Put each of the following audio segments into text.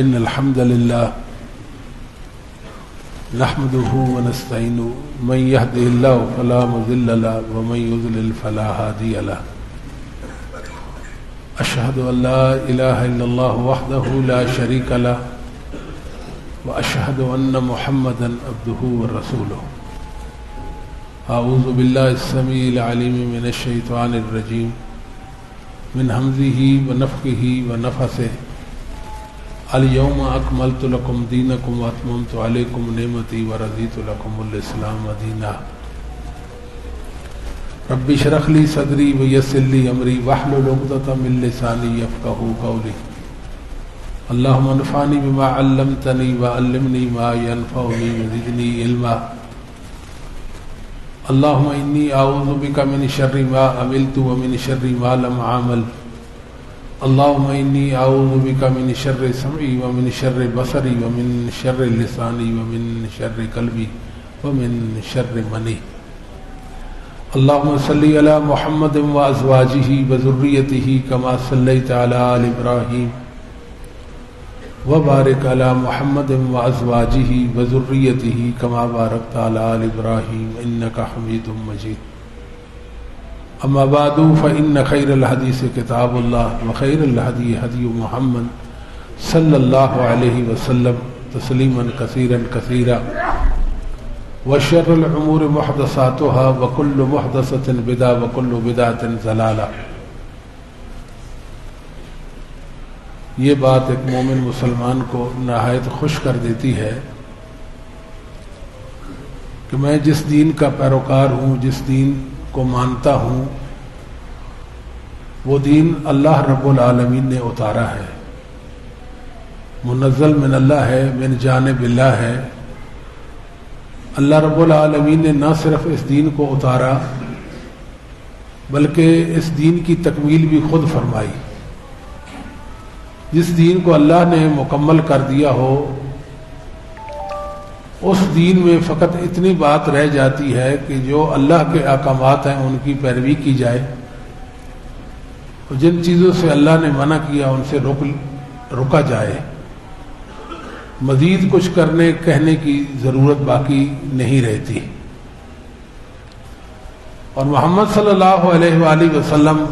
إن الحمد لله نحمده ونستعينه من يهده الله فلا مضل له ومن يضلل فلا هادي له أشهد أن لا إله إلا الله وحده لا شريك له وأشهد أن محمدا عبده ورسوله أعوذ بالله السميع العليم من الشيطان الرجيم من همزه ونفخه ونفثه اليوم أكملت لكم دينكم وأتممت عليكم نعمتي ورضيت لكم الإسلام دينا رب اشرح لي صدري ويسر لي أمري واحلل عقدة من لساني يفقهوا قولي اللهم انفعني بما علمتني وعلمني ما ينفعني وزدني علما اللهم إني أعوذ بك من شر ما عملت ومن شر ما لم أعمل اللهم إني أعوذ بك من شر سمعي ومن شر بصري ومن شر لساني ومن شر قلبي ومن شر مني اللهم صل على محمد وأزواجه وذريته كما صليت على آل إبراهيم وبارك على محمد وأزواجه وذريته كما باركت على آل إبراهيم إنك حميد مجيد أما بعد فإن خير الحديث كتاب الله وخير الهدي هدي محمد صلى الله عليه وسلم تسليما كثيرا كثيرا وشر الأمور محدثاتها وكل محدثة بدعة وكل بدعة ضلالة. یہ بات ایک مومن مسلمان کو نہایت خوش کر دیتی ہے کہ میں جس دین کا پیروکار ہوں، جس دین کو مانتا ہوں، وہ دین اللہ رب العالمین نے اتارا ہے، منزل من اللہ ہے، من جانب اللہ ہے. اللہ رب العالمین نے نہ صرف اس دین کو اتارا بلکہ اس دین کی تکمیل بھی خود فرمائی. جس دین کو اللہ نے مکمل کر دیا ہو اس دین میں فقط اتنی بات رہ جاتی ہے کہ جو اللہ کے احکامات ہیں ان کی پیروی کی جائے، اور جن چیزوں سے اللہ نے منع کیا ان سے رکا جائے. مزید کچھ کرنے کہنے کی ضرورت باقی نہیں رہتی. اور محمد صلی اللہ علیہ وآلہ وسلم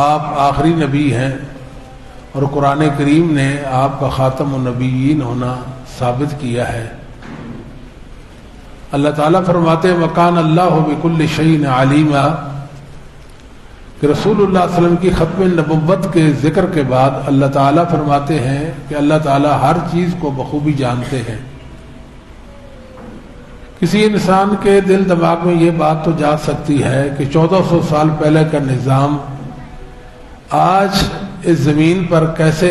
آپ آخری نبی ہیں، اور قرآن کریم نے آپ کا خاتم النبیین ہونا ثابت کیا ہے. اللہ تعالیٰ فرماتے ہیں وَكَانَ اللَّهُ بِكُلِّ شَيْءٍ عَلِيمًا، کہ رسول اللہ صلی اللہ علیہ وسلم کی ختم نبوت کے ذکر کے بعد اللہ تعالیٰ فرماتے ہیں کہ اللہ تعالیٰ ہر چیز کو بخوبی جانتے ہیں. کسی انسان کے دل دماغ میں یہ بات تو جا سکتی ہے کہ 1400 سال پہلے کا نظام آج اس زمین پر کیسے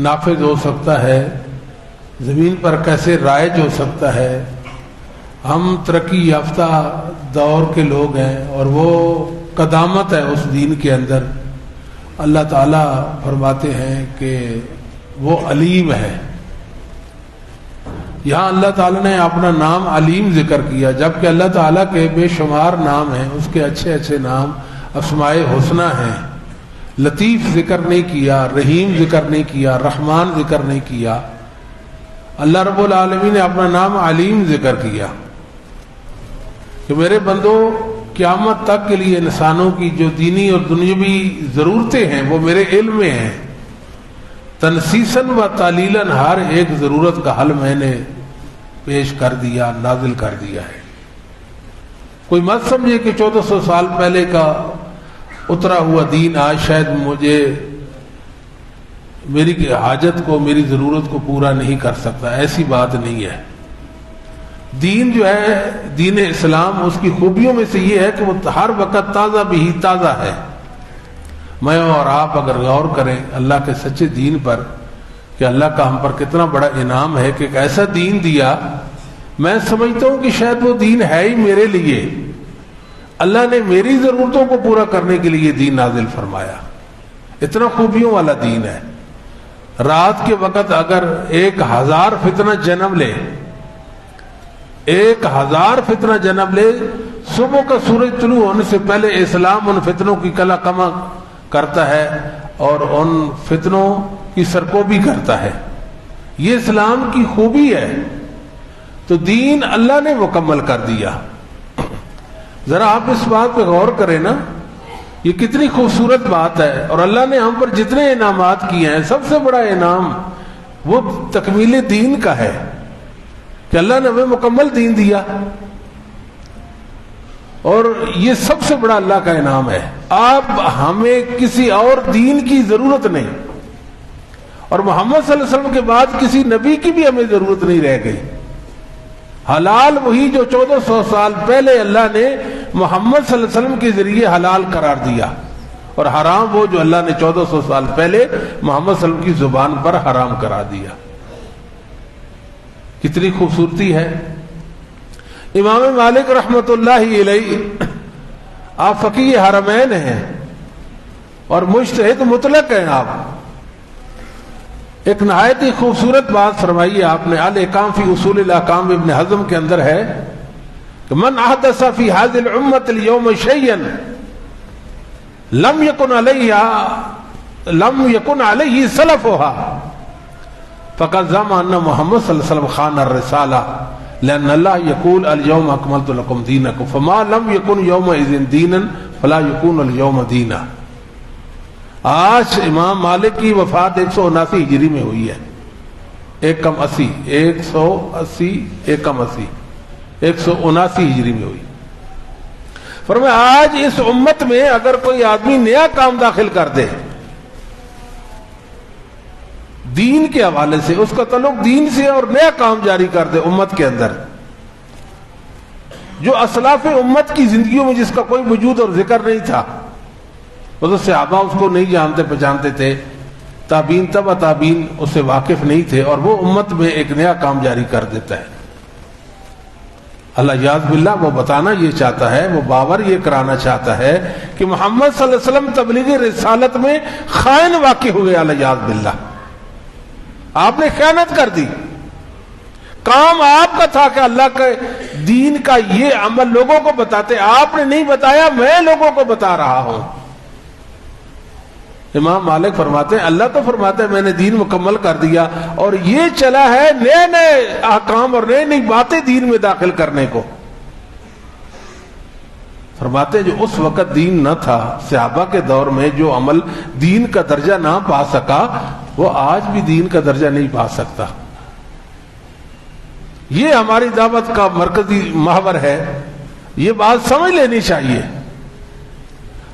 نافذ ہو سکتا ہے، زمین پر کیسے رائج ہو سکتا ہے. ہم ترقی یافتہ دور کے لوگ ہیں اور وہ قدامت ہے اس دین کے اندر. اللہ تعالیٰ فرماتے ہیں کہ وہ علیم ہے. یہاں اللہ تعالیٰ نے اپنا نام علیم ذکر کیا، جبکہ اللہ تعالیٰ کے بے شمار نام ہیں، اس کے اچھے اچھے نام اسماء الحسنی ہیں. لطیف ذکر نہیں کیا، رحیم ذکر نہیں کیا، رحمان ذکر نہیں کیا. اللہ رب العالمین نے اپنا نام علیم ذکر کیا کہ میرے بندو قیامت تک کے لیے انسانوں کی جو دینی اور دنیاوی ضرورتیں ہیں وہ میرے علم میں ہیں. تنسیساً و تعلیلاً ہر ایک ضرورت کا حل میں نے پیش کر دیا، نازل کر دیا ہے. کوئی مت سمجھے کہ 1400 سال پہلے کا اترا ہوا دین آج شاید مجھے میری حاجت کو، میری ضرورت کو پورا نہیں کر سکتا. ایسی بات نہیں ہے. دین جو ہے دین اسلام، اس کی خوبیوں میں سے یہ ہے کہ وہ ہر وقت تازہ بھی تازہ ہے. میں اور آپ اگر غور کریں اللہ کے سچے دین پر کہ اللہ کا ہم پر کتنا بڑا انعام ہے کہ ایک ایسا دین دیا، میں سمجھتا ہوں کہ شاید وہ دین ہے ہی میرے لیے. اللہ نے میری ضرورتوں کو پورا کرنے کے لیے دین نازل فرمایا. اتنا خوبیوں والا دین ہے. رات کے وقت اگر 1000 فتنہ جنم لے، 1000 فتنہ جنم لے، صبح کا سورج طلوع ہونے سے پہلے اسلام ان فتنوں کی کلا کما کرتا ہے اور ان فتنوں کی سرکوبی کرتا ہے. یہ اسلام کی خوبی ہے. تو دین اللہ نے مکمل کر دیا. ذرا آپ اس بات پہ غور کریں نا, یہ کتنی خوبصورت بات ہے. اور اللہ نے ہم پر جتنے انعامات کیے ہیں, سب سے بڑا انعام وہ تکمیل دین کا ہے کہ اللہ نے ہمیں مکمل دین دیا, اور یہ سب سے بڑا اللہ کا انعام ہے. آپ ہمیں کسی اور دین کی ضرورت نہیں, اور محمد صلی اللہ علیہ وسلم کے بعد کسی نبی کی بھی ہمیں ضرورت نہیں رہ گئی. حلال وہی جو 1400 سال پہلے اللہ نے محمد صلی اللہ علیہ وسلم کے ذریعے حلال قرار دیا, اور حرام وہ جو اللہ نے 1400 سال پہلے محمد صلی اللہ علیہ وسلم کی زبان پر حرام قرار دیا. کتنی خوبصورتی ہے. امام مالک رحمت اللہ علیہ آپ فقیہ حرمین ہیں اور مجتہد مطلق ہیں. آپ ایک نہایت ہی خوبصورت بات فرمائی آپ نے. الاحکام فی اصول الاحکام ابن حزم کے اندر ہے کہ من احدث فی هذه الامه اليوم شيئا لم يكن عليه سلفها فقد زعم ان محمد صلی اللہ علیہ وسلم خان الرسالہ لأن الله يقول اليوم اكملت لكم دينكم فما لم يكن يومئذ دينا فلا يكون اليوم دينا. آج امام مالک کی وفات 179 ہجری میں ہوئی ہے. 1 کم 80 180 1 کم 80 179 ہجری میں ہوئی. فرمایا آج اس امت میں اگر کوئی آدمی نیا کام داخل کر دے دین کے حوالے سے, اس کا تعلق دین سے, اور نیا کام جاری کر دے امت کے اندر, جو اسلاف امت کی زندگیوں میں جس کا کوئی وجود اور ذکر نہیں تھا, وہ صحابہ اس کو نہیں جانتے پہچانتے تھے, تابعین تبع تابعین اس سے واقف نہیں تھے, اور وہ امت میں ایک نیا کام جاری کر دیتا ہے. اللہ یاذ باللہ وہ بتانا یہ چاہتا ہے, وہ باور یہ کرانا چاہتا ہے کہ محمد صلی اللہ علیہ وسلم تبلیغ رسالت میں خائن واقع ہوئے. اللہ یاذ باللہ آپ نے خیانت کر دی. کام آپ کا تھا کہ اللہ کے دین کا یہ عمل لوگوں کو بتاتے, آپ نے نہیں بتایا, میں لوگوں کو بتا رہا ہوں. امام مالک فرماتے ہیں اللہ تو فرماتے ہیں میں نے دین مکمل کر دیا, اور یہ چلا ہے نئے نئے احکام اور نئی نئی باتیں دین میں داخل کرنے کو. فرماتے ہیں جو اس وقت دین نہ تھا, صحابہ کے دور میں جو عمل دین کا درجہ نہ پا سکا, وہ آج بھی دین کا درجہ نہیں پا سکتا. یہ ہماری دعوت کا مرکزی محور ہے, یہ بات سمجھ لینی چاہیے.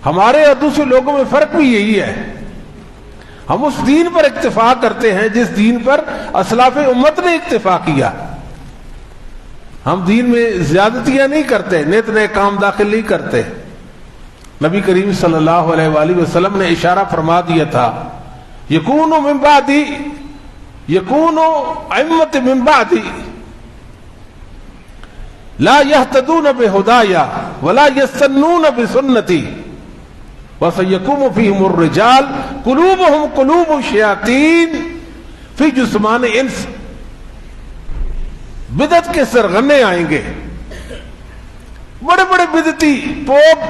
ہمارے اور دوسرے لوگوں میں فرق بھی یہی ہے, ہم اس دین پر اکتفا کرتے ہیں جس دین پر اسلاف امت نے اکتفا کیا. ہم دین میں زیادتیاں نہیں کرتے, نیت نئے کام داخل نہیں کرتے. نبی کریم صلی اللہ علیہ وآلہ وسلم نے اشارہ فرما دیا تھا یکون من بعدی یکون ائمۃ من بعدی لا يهتدون بهدایا ولا يستنون بسنتی وسيقوم فيهم الرجال قلوبهم قلوب الشياطين في جسمان انس. بدعت کے سرغنے آئیں گے, بڑے بڑے بدعتی پوپ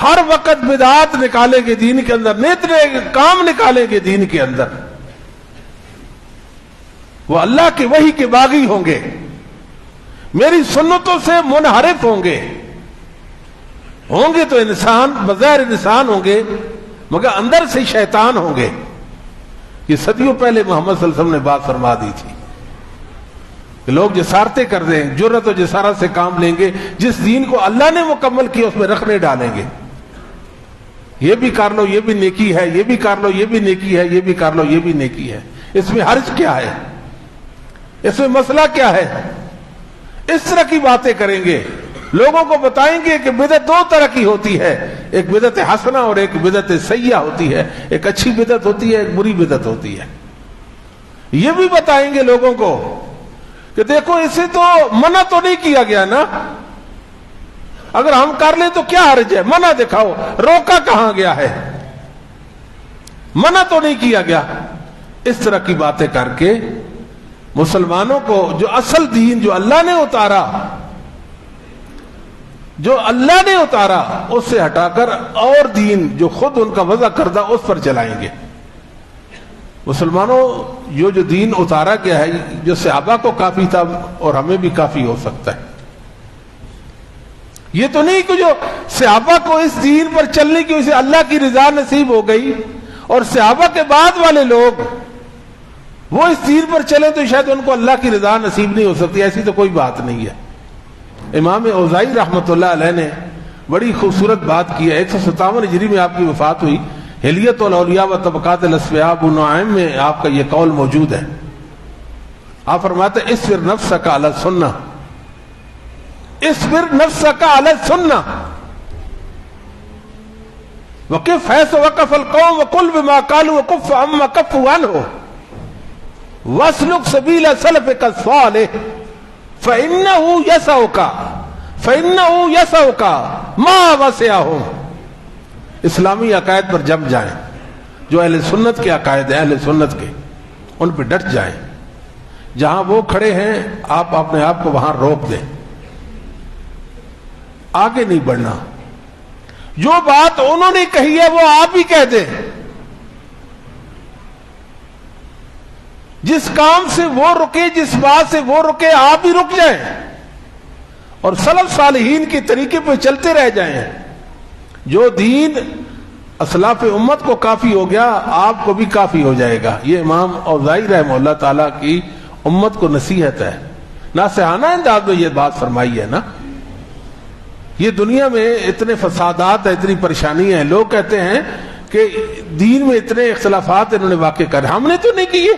ہر وقت بدعات نکالیں گے دین کے اندر, نیت نئے کام نکالیں گے دین کے اندر. وہ اللہ کی وحی کے باغی ہوں گے, میری سنتوں سے منحرف ہوں گے تو انسان بظاہر انسان ہوں گے مگر اندر سے شیطان ہوں گے. یہ صدیوں پہلے محمد صلی اللہ علیہ وسلم نے بات فرما دی تھی کہ لوگ جسارتیں کر دیں, جرت و جسارت سے کام لیں گے, جس دین کو اللہ نے مکمل کیا اس میں رکھنے ڈالیں گے. یہ بھی کر لو یہ بھی نیکی ہے, یہ بھی کر لو یہ بھی نیکی ہے, یہ بھی کر لو یہ بھی نیکی ہے. اس میں حرج کیا ہے, اس میں مسئلہ کیا ہے؟ اس طرح کی باتیں کریں گے, لوگوں کو بتائیں گے کہ بدعت 2 طرح کی ہوتی ہے, ایک بدعت حسنہ اور ایک بدعت سیئہ ہوتی ہے. ایک اچھی بدعت ہوتی ہے, ایک بری بدعت ہوتی ہے. یہ بھی بتائیں گے لوگوں کو کہ دیکھو اسے تو منع تو نہیں کیا گیا نا, اگر ہم کر لیں تو کیا حرج ہے, منع دکھاؤ, روکا کہاں گیا ہے, منع تو نہیں کیا گیا. اس طرح کی باتیں کر کے مسلمانوں کو جو اصل دین جو اللہ نے اتارا اس سے ہٹا کر اور دین جو خود ان کا وضع کردہ اس پر چلائیں گے. مسلمانوں جو دین اتارا گیا ہے جو صحابہ کو کافی تھا اور ہمیں بھی کافی ہو سکتا ہے. یہ تو نہیں کہ جو صحابہ کو اس دین پر چلنے کی وجہ سے اللہ کی رضا نصیب ہو گئی اور صحابہ کے بعد والے لوگ وہ اس دین پر چلے تو شاید ان کو اللہ کی رضا نصیب نہیں ہو سکتی. ایسی تو کوئی بات نہیں ہے. امام اوزاعی رحمۃ اللہ علیہ نے بڑی خوبصورت بات کی ہے. 157 ہجری میں آپ کی وفات ہوئی. حلیت الاولیاء و طبقات الاصفیاء ابو نعیم میں آپ کا یہ قول موجود ہے. آپ فرماتے ہیں اصبر نفسک علی السنہ، اصبر نفسک علی السنہ وقف حیث وقف القوم وقل بما قالوا وکف عما کفوا عنہ واسلک سبیل سلفک الصالح فإنه يسعك ما وسعهم. اسلامی عقائد پر جم جائیں، جو اہل سنت کے عقائد ہیں اہل سنت کے، ان پہ ڈٹ جائیں. جہاں وہ کھڑے ہیں آپ اپنے آپ کو وہاں روک دیں، آگے نہیں بڑھنا. جو بات انہوں نے کہی ہے وہ آپ ہی کہہ دیں. جس کام سے وہ رکے، جس بات سے وہ رکے، آپ ہی رک جائیں اور سلف صالحین کے طریقے پہ چلتے رہ جائیں. جو دین اسلاف امت کو کافی ہو گیا آپ کو بھی کافی ہو جائے گا. یہ امام اوزاعی رحمہ اللہ تعالیٰ کی امت کو نصیحت ہے. ناصحانہ انداز میں یہ بات فرمائی ہے نا. یہ دنیا میں اتنے فسادات ہیں، اتنی پریشانیاں ہیں. لوگ کہتے ہیں کہ دین میں اتنے اختلافات انہوں نے واقع کرے. ہم نے تو نہیں کیے.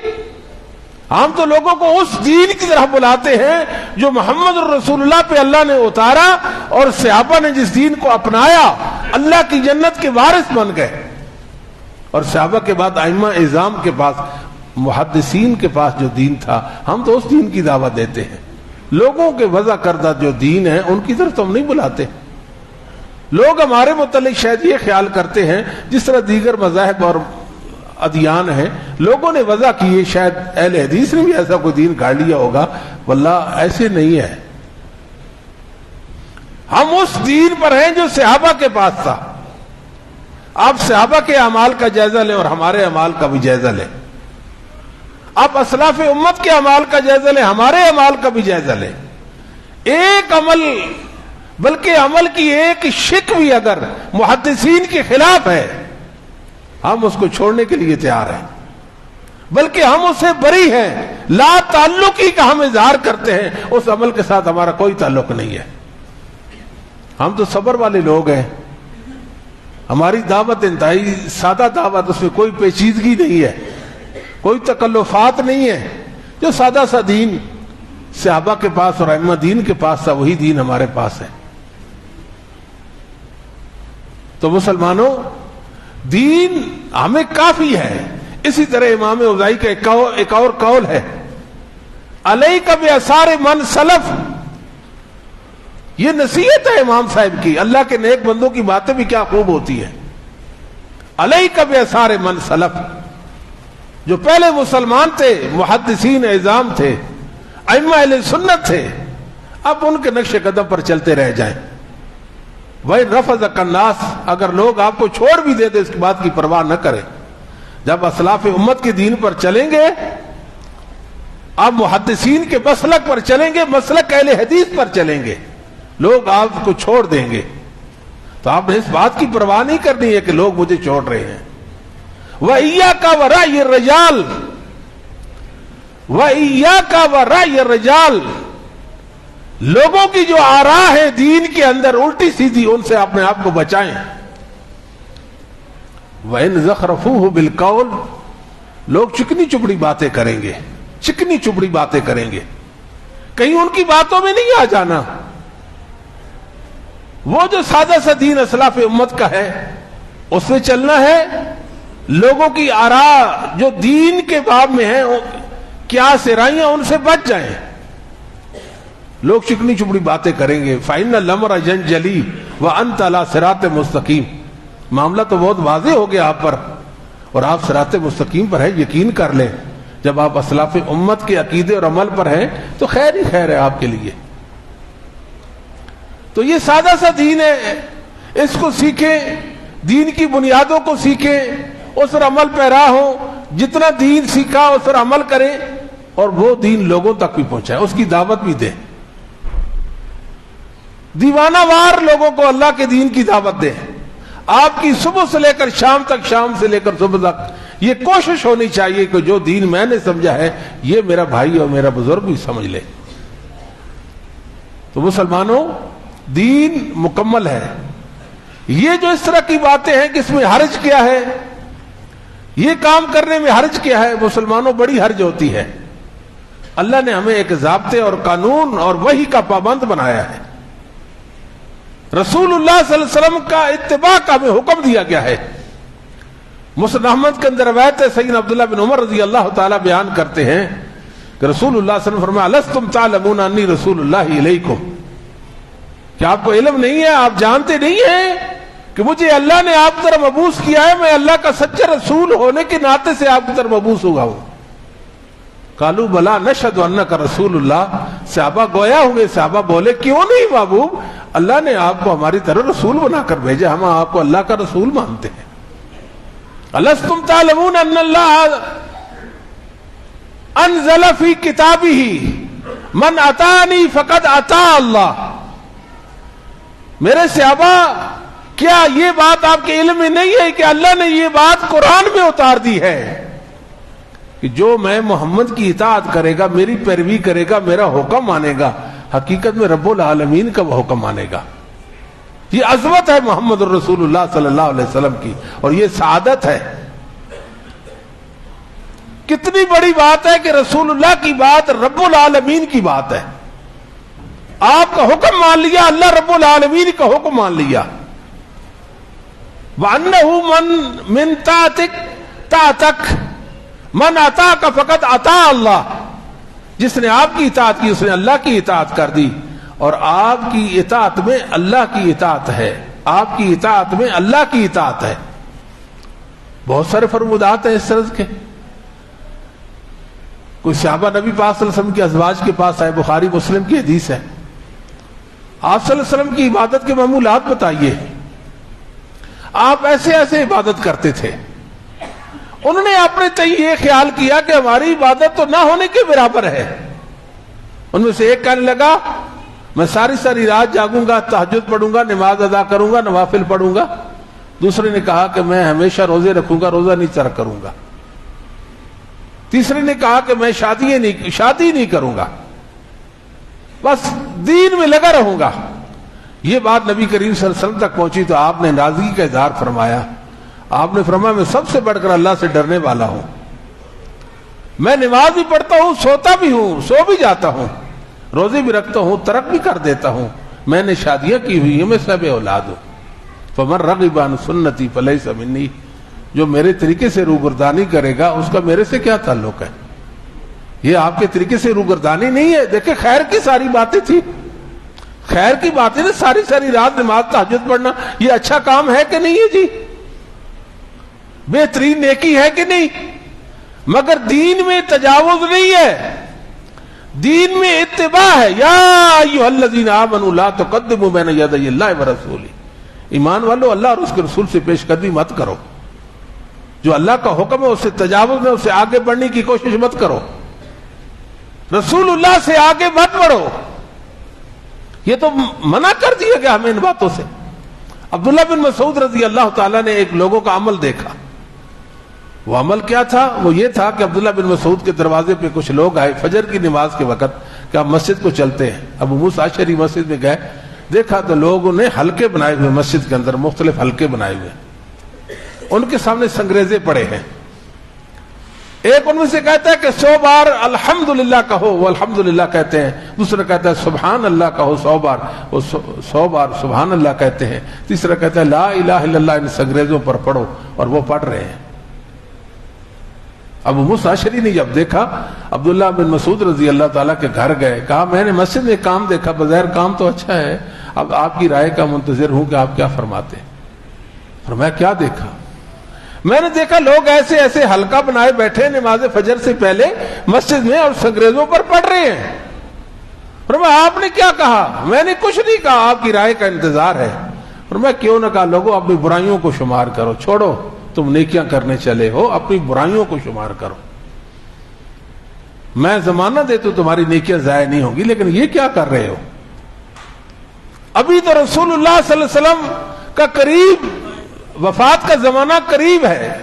ہم تو لوگوں کو اس دین کی طرف بلاتے ہیں جو محمد رسول اللہ پہ اللہ نے اتارا اور صحابہ نے جس دین کو اپنایا اللہ کی جنت کے وارث بن گئے. اور صحابہ کے بعد ائمہ اعظام کے پاس، محدثین کے پاس جو دین تھا ہم تو اس دین کی دعوت دیتے ہیں. لوگوں کے وضع کردہ جو دین ہے ان کی طرف تو ہم نہیں بلاتے. لوگ ہمارے متعلق شاید یہ خیال کرتے ہیں جس طرح دیگر مذاہب اور ادیان ہیں لوگوں نے وضع کیے، شاید اہل حدیث نے بھی ایسا کوئی دین گاڑ لیا ہوگا. واللہ ایسے نہیں ہے. ہم اس دین پر ہیں جو صحابہ کے پاس تھا. آپ صحابہ کے اعمال کا جائزہ لیں اور ہمارے اعمال کا بھی جائزہ لیں. آپ اسلاف امت کے اعمال کا جائزہ لیں، ہمارے اعمال کا بھی جائزہ لیں. ایک عمل بلکہ عمل کی ایک شک بھی اگر محدثین کے خلاف ہے ہم اس کو چھوڑنے کے لیے تیار ہیں، بلکہ ہم اس سے بری ہیں. لا تعلقی کا ہم اظہار کرتے ہیں، اس عمل کے ساتھ ہمارا کوئی تعلق نہیں ہے. ہم تو صبر والے لوگ ہیں. ہماری دعوت انتہائی سادہ دعوت، اس میں کوئی پیچیدگی نہیں ہے، کوئی تکلفات نہیں ہے. جو سادہ سا دین صحابہ کے پاس اور ائمہ دین کے پاس تھا وہی دین ہمارے پاس ہے. تو مسلمانوں دین ہمیں کافی ہے. اسی طرح امام اوزاعی کا ایک اور قول ہے، علیک بآثار من سلف. یہ نصیحت ہے امام صاحب کی. اللہ کے نیک بندوں کی باتیں بھی کیا خوب ہوتی ہیں. علیک بآثار من سلف، جو پہلے مسلمان تھے، محدثین اعظام تھے، ائمہ اہل سنت تھے، اب ان کے نقش قدم پر چلتے رہ جائیں. وَإِن رَفَضَكَ النَّاسُ، اگر لوگ آپ کو چھوڑ بھی دے تو اس کی بات کی پرواہ نہ کریں. جب اسلاف امت کے دین پر چلیں گے، آپ محدثین کے مسلک پر چلیں گے، مسلک اہل حدیث پر چلیں گے، لوگ آپ کو چھوڑ دیں گے تو آپ نے اس بات کی پرواہ نہیں کرنی ہے کہ لوگ مجھے چھوڑ رہے ہیں. وَإِيَّاكَ وَرَأْيَ الرِّجَالِ، وَإِيَّاكَ وَرَأْيَ الرِّجَالِ، لوگوں کی جو آراء ہے دین کے اندر الٹی سیدھی، ان سے اپنے آپ کو بچائیں. وَإِن زَخْرَفُوهُ بِالْقَوْلِ، لوگ چکنی چپڑی باتیں کریں گے، چکنی چپڑی باتیں کریں گے، کہیں ان کی باتوں میں نہیں آ جانا. وہ جو سادہ سا دین اسلاف امت کا ہے اس میں چلنا ہے. لوگوں کی آراء جو دین کے باب میں ہیں، کیا سرائیاں، ان سے بچ جائیں. لوگ چکنی چپڑی باتیں کریں گے. فَإِنَّ الْأَمْرَ يَنْجَلِي وَأَنْتَ عَلَى صِرَاطٍ مستقیم. معاملہ تو بہت واضح ہو گیا آپ پر اور آپ صراط مستقیم پر ہے. یقین کر لیں جب آپ اسلاف امت کے عقیدے اور عمل پر ہیں تو خیر ہی خیر ہے آپ کے لیے. تو یہ سادہ سا دین ہے، اس کو سیکھیں، دین کی بنیادوں کو سیکھیں، اس پر عمل پیرا ہوں. جتنا دین سیکھا اس پر عمل کریں اور وہ دین لوگوں تک بھی پہنچائے، اس کی دعوت بھی دیں، دیوانہ وار لوگوں کو اللہ کے دین کی دعوت دیں۔ آپ کی صبح سے لے کر شام تک، شام سے لے کر صبح تک یہ کوشش ہونی چاہیے کہ جو دین میں نے سمجھا ہے یہ میرا بھائی اور میرا بزرگ بھی سمجھ لے۔ تو مسلمانوں، دین مکمل ہے۔ یہ جو اس طرح کی باتیں ہیں کہ اس میں حرج کیا ہے، یہ کام کرنے میں حرج کیا ہے، مسلمانوں بڑی حرج ہوتی ہے۔ اللہ نے ہمیں ایک ضابطے اور قانون اور وحی کا پابند بنایا ہے۔ رسول اللہ صلی اللہ علیہ وسلم کا اتباع کا ہمیں حکم دیا گیا ہے۔ مسند احمد کے اندر روایت ہے، سیدنا عبداللہ بن عمر رضی اللہ تعالی بیان کرتے ہیں کہ رسول اللہ صلی اللہ علیہ وسلم فرمایا الستم تعلمون انی رسول اللہ الیکم، کیا آپ کو علم نہیں ہے، آپ جانتے نہیں ہیں کہ مجھے اللہ نے آپ کی طرف مبعوث کیا ہے، میں اللہ کا سچا رسول ہونے کے ناطے سے آپ کی طرف مبعوث ہوا ہوں۔ قالوا بلا نشهد انک رسول اللہ، صحابہ گویا ہوئے، صحابہ بولے کیوں نہیں محبوب، اللہ نے آپ کو ہماری طرف رسول بنا کر بھیجا، ہم آپ کو اللہ کا رسول مانتے ہیں۔ الستم تعلمون ان اللہ انزل فی کتابہ من اطاعنی فقد اطاع اللہ۔ میرے صحابہ، کیا یہ بات آپ کے علم میں نہیں ہے کہ اللہ نے یہ بات قرآن میں اتار دی ہے کہ جو میں محمد کی اطاعت کرے گا، میری پیروی کرے گا، میرا حکم مانے گا، حقیقت میں رب العالمین کا وہ حکم مانے گا۔ یہ عظمت ہے محمد الرسول اللہ صلی اللہ علیہ وسلم کی، اور یہ سعادت ہے۔ کتنی بڑی بات ہے کہ رسول اللہ کی بات رب العالمین کی بات ہے۔ آپ کا حکم مان لیا، اللہ رب العالمین کا حکم مان لیا۔ وَأَنَّهُ مَن طَاعَتِكَ طَاعَتَكَ مَنْ أَطَاعَكَ فَقَدْ أَطَاعَ اللَّهَ، جس نے آپ کی اطاعت کی اس نے اللہ کی اطاعت کر دی، اور آپ کی اطاعت میں اللہ کی اطاعت ہے، آپ کی اطاعت میں اللہ کی اطاعت ہے۔ بہت سارے فرمودات ہیں اس طرح کے۔ کوئی صحابہ نبی پاک صلی اللہ علیہ وسلم کی ازواج کے پاس آئے، بخاری مسلم کی حدیث ہے، آپ صلی اللہ علیہ وسلم کی عبادت کے معمولات بتائیے، آپ ایسے ایسے عبادت کرتے تھے۔ انہوں نے اپنے تئیں یہ خیال کیا کہ ہماری عبادت تو نہ ہونے کے برابر ہے۔ ان میں سے ایک کہنے لگا میں ساری رات جاگوں گا، تہجد پڑھوں گا، نماز ادا کروں گا، نوافل پڑھوں گا۔ دوسرے نے کہا کہ میں ہمیشہ روزے رکھوں گا، روزہ نہیں ترک کروں گا۔ تیسرے نے کہا کہ میں شادی نہیں کروں گا، بس دین میں لگا رہوں گا۔ یہ بات نبی کریم صلی اللہ علیہ وسلم تک پہنچی تو آپ نے ناراضگی کا اظہار فرمایا۔ آپ نے فرمایا میں سب سے بڑھ کر اللہ سے ڈرنے والا ہوں، میں نماز بھی پڑھتا ہوں، سوتا بھی ہوں، سو بھی جاتا ہوں، روزے بھی رکھتا ہوں، ترک بھی کر دیتا ہوں، میں نے شادیاں کی ہوئی ہیں، میں سب اولاد ہوں۔ فمن رغب عن سنتی فلیس منی، جو میرے طریقے سے روگردانی کرے گا اس کا میرے سے کیا تعلق ہے؟ یہ آپ کے طریقے سے روگردانی نہیں ہے۔ دیکھیں خیر کی ساری باتیں تھی، خیر کی باتیں نا، ساری رات نماز تہجد پڑھنا، یہ اچھا کام ہے کہ نہیں ہے جی؟ بہترین نیکی ہے کہ نہیں؟ مگر دین میں تجاوز نہیں ہے، دین میں اتباع ہے۔ یا ایھا الذین آمنوا لا تقدموا بین یدی اللہ ورسولہ، ایمان والو اللہ اور اس کے رسول سے پیش قدمی مت کرو۔ جو اللہ کا حکم ہے اس سے تجاوز میں، اس سے آگے بڑھنے کی کوشش مت کرو، رسول اللہ سے آگے مت بڑھو۔ یہ تو منع کر دیا گیا ہمیں ان باتوں سے۔ عبداللہ بن مسعود رضی اللہ تعالیٰ نے ایک لوگوں کا عمل دیکھا۔ وہ عمل کیا تھا؟ وہ یہ تھا کہ عبداللہ بن مسعود کے دروازے پہ کچھ لوگ آئے فجر کی نماز کے وقت کہ آپ مسجد کو چلتے ہیں۔ ابو موسیٰ اشعری مسجد میں گئے، دیکھا تو لوگوں نے حلقے بنائے ہوئے مسجد کے اندر، مختلف حلقے بنائے ہوئے، ان کے سامنے سنگریزے پڑے ہیں۔ ایک ان میں سے کہتا ہے کہ 100 بار الحمدللہ کہو، وہ الحمدللہ کہتے ہیں۔ دوسرا کہتا ہے سبحان اللہ کہو 100 بار، وہ 100 بار سبحان اللہ کہتے ہیں۔ تیسرا کہتا ہے لا الہ الا اللہ ان سنگریزوں پر پڑھو، اور وہ پڑھ رہے ہیں۔ ابو موسیٰ اشعری نے جب دیکھا، عبداللہ بن مسعود رضی اللہ تعالیٰ کے گھر گئے، کہا میں نے مسجد میں کام دیکھا، بظاہر کام تو اچھا ہے، اب آپ کی رائے کا منتظر ہوں کہ آپ کیا فرماتے ہیں۔ فرمایا کیا دیکھا؟ میں نے دیکھا لوگ ایسے ایسے حلقہ بنائے بیٹھے نماز فجر سے پہلے مسجد میں اور سنگریزوں پر پڑھ رہے ہیں۔ فرمایا آپ نے کیا کہا؟ میں نے کچھ نہیں کہا، آپ کی رائے کا انتظار ہے۔ فرمایا کیوں نہ کہا، لوگوں اپنی برائیوں کو شمار کرو، چھوڑو تم نیکیاں کرنے چلے ہو اپنی برائیوں کو شمار کرو. میں زمانہ دیتا ہوں تمہاری نیکیاں ضائع نہیں ہوں گی، لیکن یہ کیا کر رہے ہو؟ ابھی تو رسول اللہ صلی اللہ علیہ وسلم کا قریب وفات کا زمانہ قریب ہے،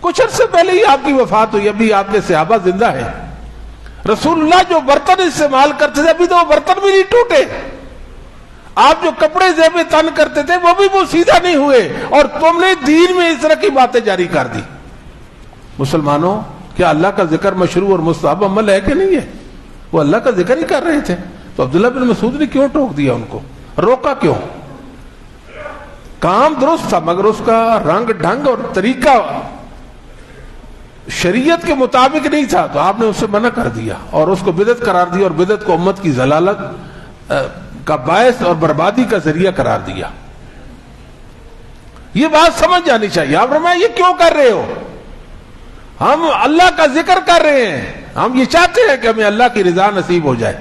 کچھ عرصے پہلے ہی آپ کی وفات ہوئی، ابھی آپ کے صحابہ زندہ ہیں. رسول اللہ جو برتن استعمال کرتے تھے ابھی تو وہ برتن بھی نہیں ٹوٹے. آپ جو کپڑے زیب تن کرتے تھے وہ بھی سیدھا نہیں ہوئے، اور تم نے دین میں اس طرح کی باتیں جاری کر دی. مسلمانوں، کیا اللہ کا ذکر مشروع اور مستحب عمل ہے کہ نہیں ہے؟ وہ اللہ کا ذکر ہی کر رہے تھے، تو عبداللہ بن مسعود نے کیوں ٹوک دیا؟ ان کو روکا کیوں؟ کام درست تھا مگر اس کا رنگ ڈھنگ اور طریقہ شریعت کے مطابق نہیں تھا، تو آپ نے اسے منع کر دیا اور اس کو بدعت قرار دیا، اور بدعت کو امت کی ضلالت کا باعث اور بربادی کا ذریعہ قرار دیا. یہ بات سمجھ جانی چاہیے. آپ فرمایا یہ کیوں کر رہے ہو؟ ہم اللہ کا ذکر کر رہے ہیں، ہم یہ چاہتے ہیں کہ ہمیں اللہ کی رضا نصیب ہو جائے.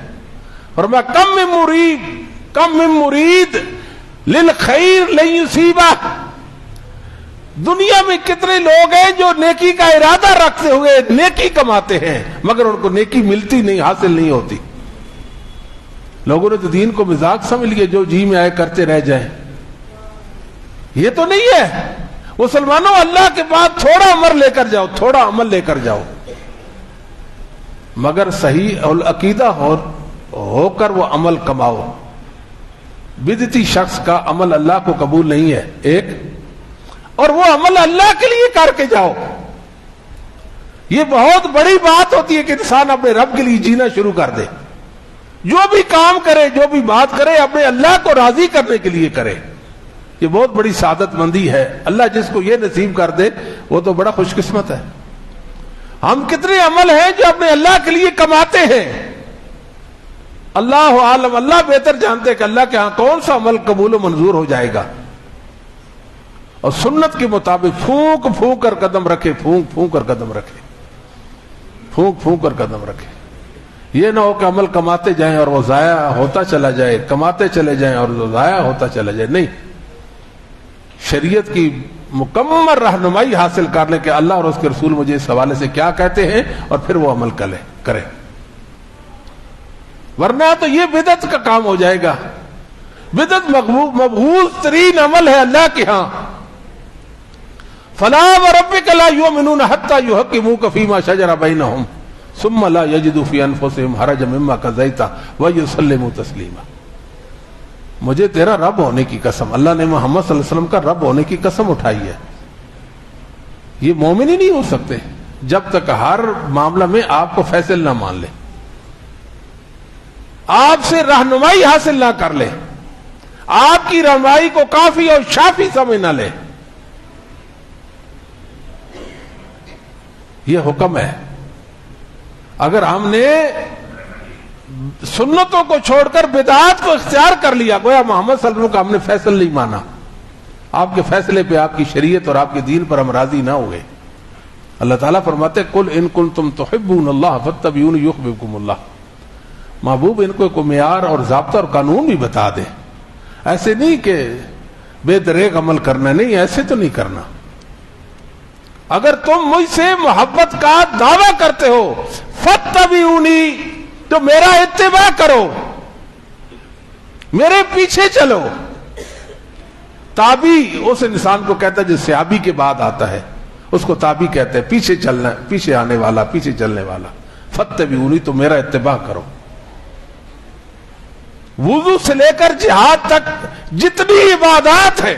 فرمایا کم من مرید للخیر لن یصیبہ. دنیا میں کتنے لوگ ہیں جو نیکی کا ارادہ رکھتے ہوئے نیکی کماتے ہیں مگر ان کو نیکی ملتی نہیں، حاصل نہیں ہوتی. لوگوں نے تو دین کو مذاق سمجھ لیے، جو جی میں آئے کرتے رہ جائیں. یہ تو نہیں ہے. مسلمانوں، اللہ کے بعد تھوڑا عمل لے کر جاؤ، تھوڑا عمل لے کر جاؤ، مگر صحیح العقیدہ ہو کر وہ عمل کماؤ. بدعتی شخص کا عمل اللہ کو قبول نہیں ہے ایک، اور وہ عمل اللہ کے لیے کر کے جاؤ. یہ بہت بڑی بات ہوتی ہے کہ انسان اپنے رب کے لیے جینا شروع کر دے. جو بھی کام کرے، جو بھی بات کرے، اپنے اللہ کو راضی کرنے کے لیے کرے. یہ بہت بڑی سعادت مندی ہے. اللہ جس کو یہ نصیب کر دے وہ تو بڑا خوش قسمت ہے. ہم کتنے عمل ہیں جو اپنے اللہ کے لیے کماتے ہیں. اللہ عالم، اللہ بہتر جانتے ہیں کہ اللہ کے ہاں کون سا عمل قبول و منظور ہو جائے گا. اور سنت کے مطابق پھونک پھونک کر قدم رکھے، پھونک پھونک کر قدم رکھے، پھونک پھونک کر قدم رکھے. یہ نہ ہو کہ عمل کماتے جائیں اور وہ ضائع ہوتا چلا جائے، کماتے چلے جائیں اور وہ ضائع ہوتا چلا جائے. نہیں، شریعت کی مکمل رہنمائی حاصل کر لیں کہ اللہ اور اس کے رسول مجھے اس حوالے سے کیا کہتے ہیں، اور پھر وہ عمل کریں. ورنہ تو یہ بدعت کا کام ہو جائے گا. بدعت مبغوض ترین عمل ہے اللہ کے ہاں. فلا وربک لا یؤمنون حتی یحکموک فیما شجر بینہم ثم لا یجدوا فی انفسہم حرجا مما قضیت ویسلموا تسلیما. مجھے تیرا رب ہونے کی قسم، اللہ نے محمد صلی اللہ علیہ وسلم کا رب ہونے کی قسم اٹھائی ہے. یہ مومن ہی نہیں ہو سکتے جب تک ہر معاملہ میں آپ کو فیصل نہ مان لے، آپ سے رہنمائی حاصل نہ کر لے، آپ کی رہنمائی کو کافی اور شافی سمجھ نہ لے. یہ حکم ہے. اگر ہم نے سنتوں کو چھوڑ کر بدعات کو اختیار کر لیا، گویا محمد صلی اللہ علیہ وسلم کا ہم نے فیصل نہیں مانا. آپ کے فیصلے پہ، آپ کی شریعت اور آپ کے دین پر ہم راضی نہ ہوئے. اللہ تعالیٰ فرماتے قل ان کنتم تحبون اللہ فاتبعونی یحببکم اللہ. محبوب ان کو کوئی معیار اور ضابطہ اور قانون بھی بتا دے. ایسے نہیں کہ بے دریغ عمل کرنا، نہیں، ایسے تو نہیں کرنا. اگر تم مجھ سے محبت کا دعویٰ کرتے ہو فاتبعونی، تو میرا اتباع کرو، میرے پیچھے چلو. تابی اس انسان کو کہتا ہے جو صحابی کے بعد آتا ہے، اس کو تابی کہتے ہیں، پیچھے چلنا، پیچھے آنے والا، پیچھے چلنے والا. فاتبعونی، تو میرا اتباع کرو. وضو سے لے کر جہاد تک جتنی عبادات ہیں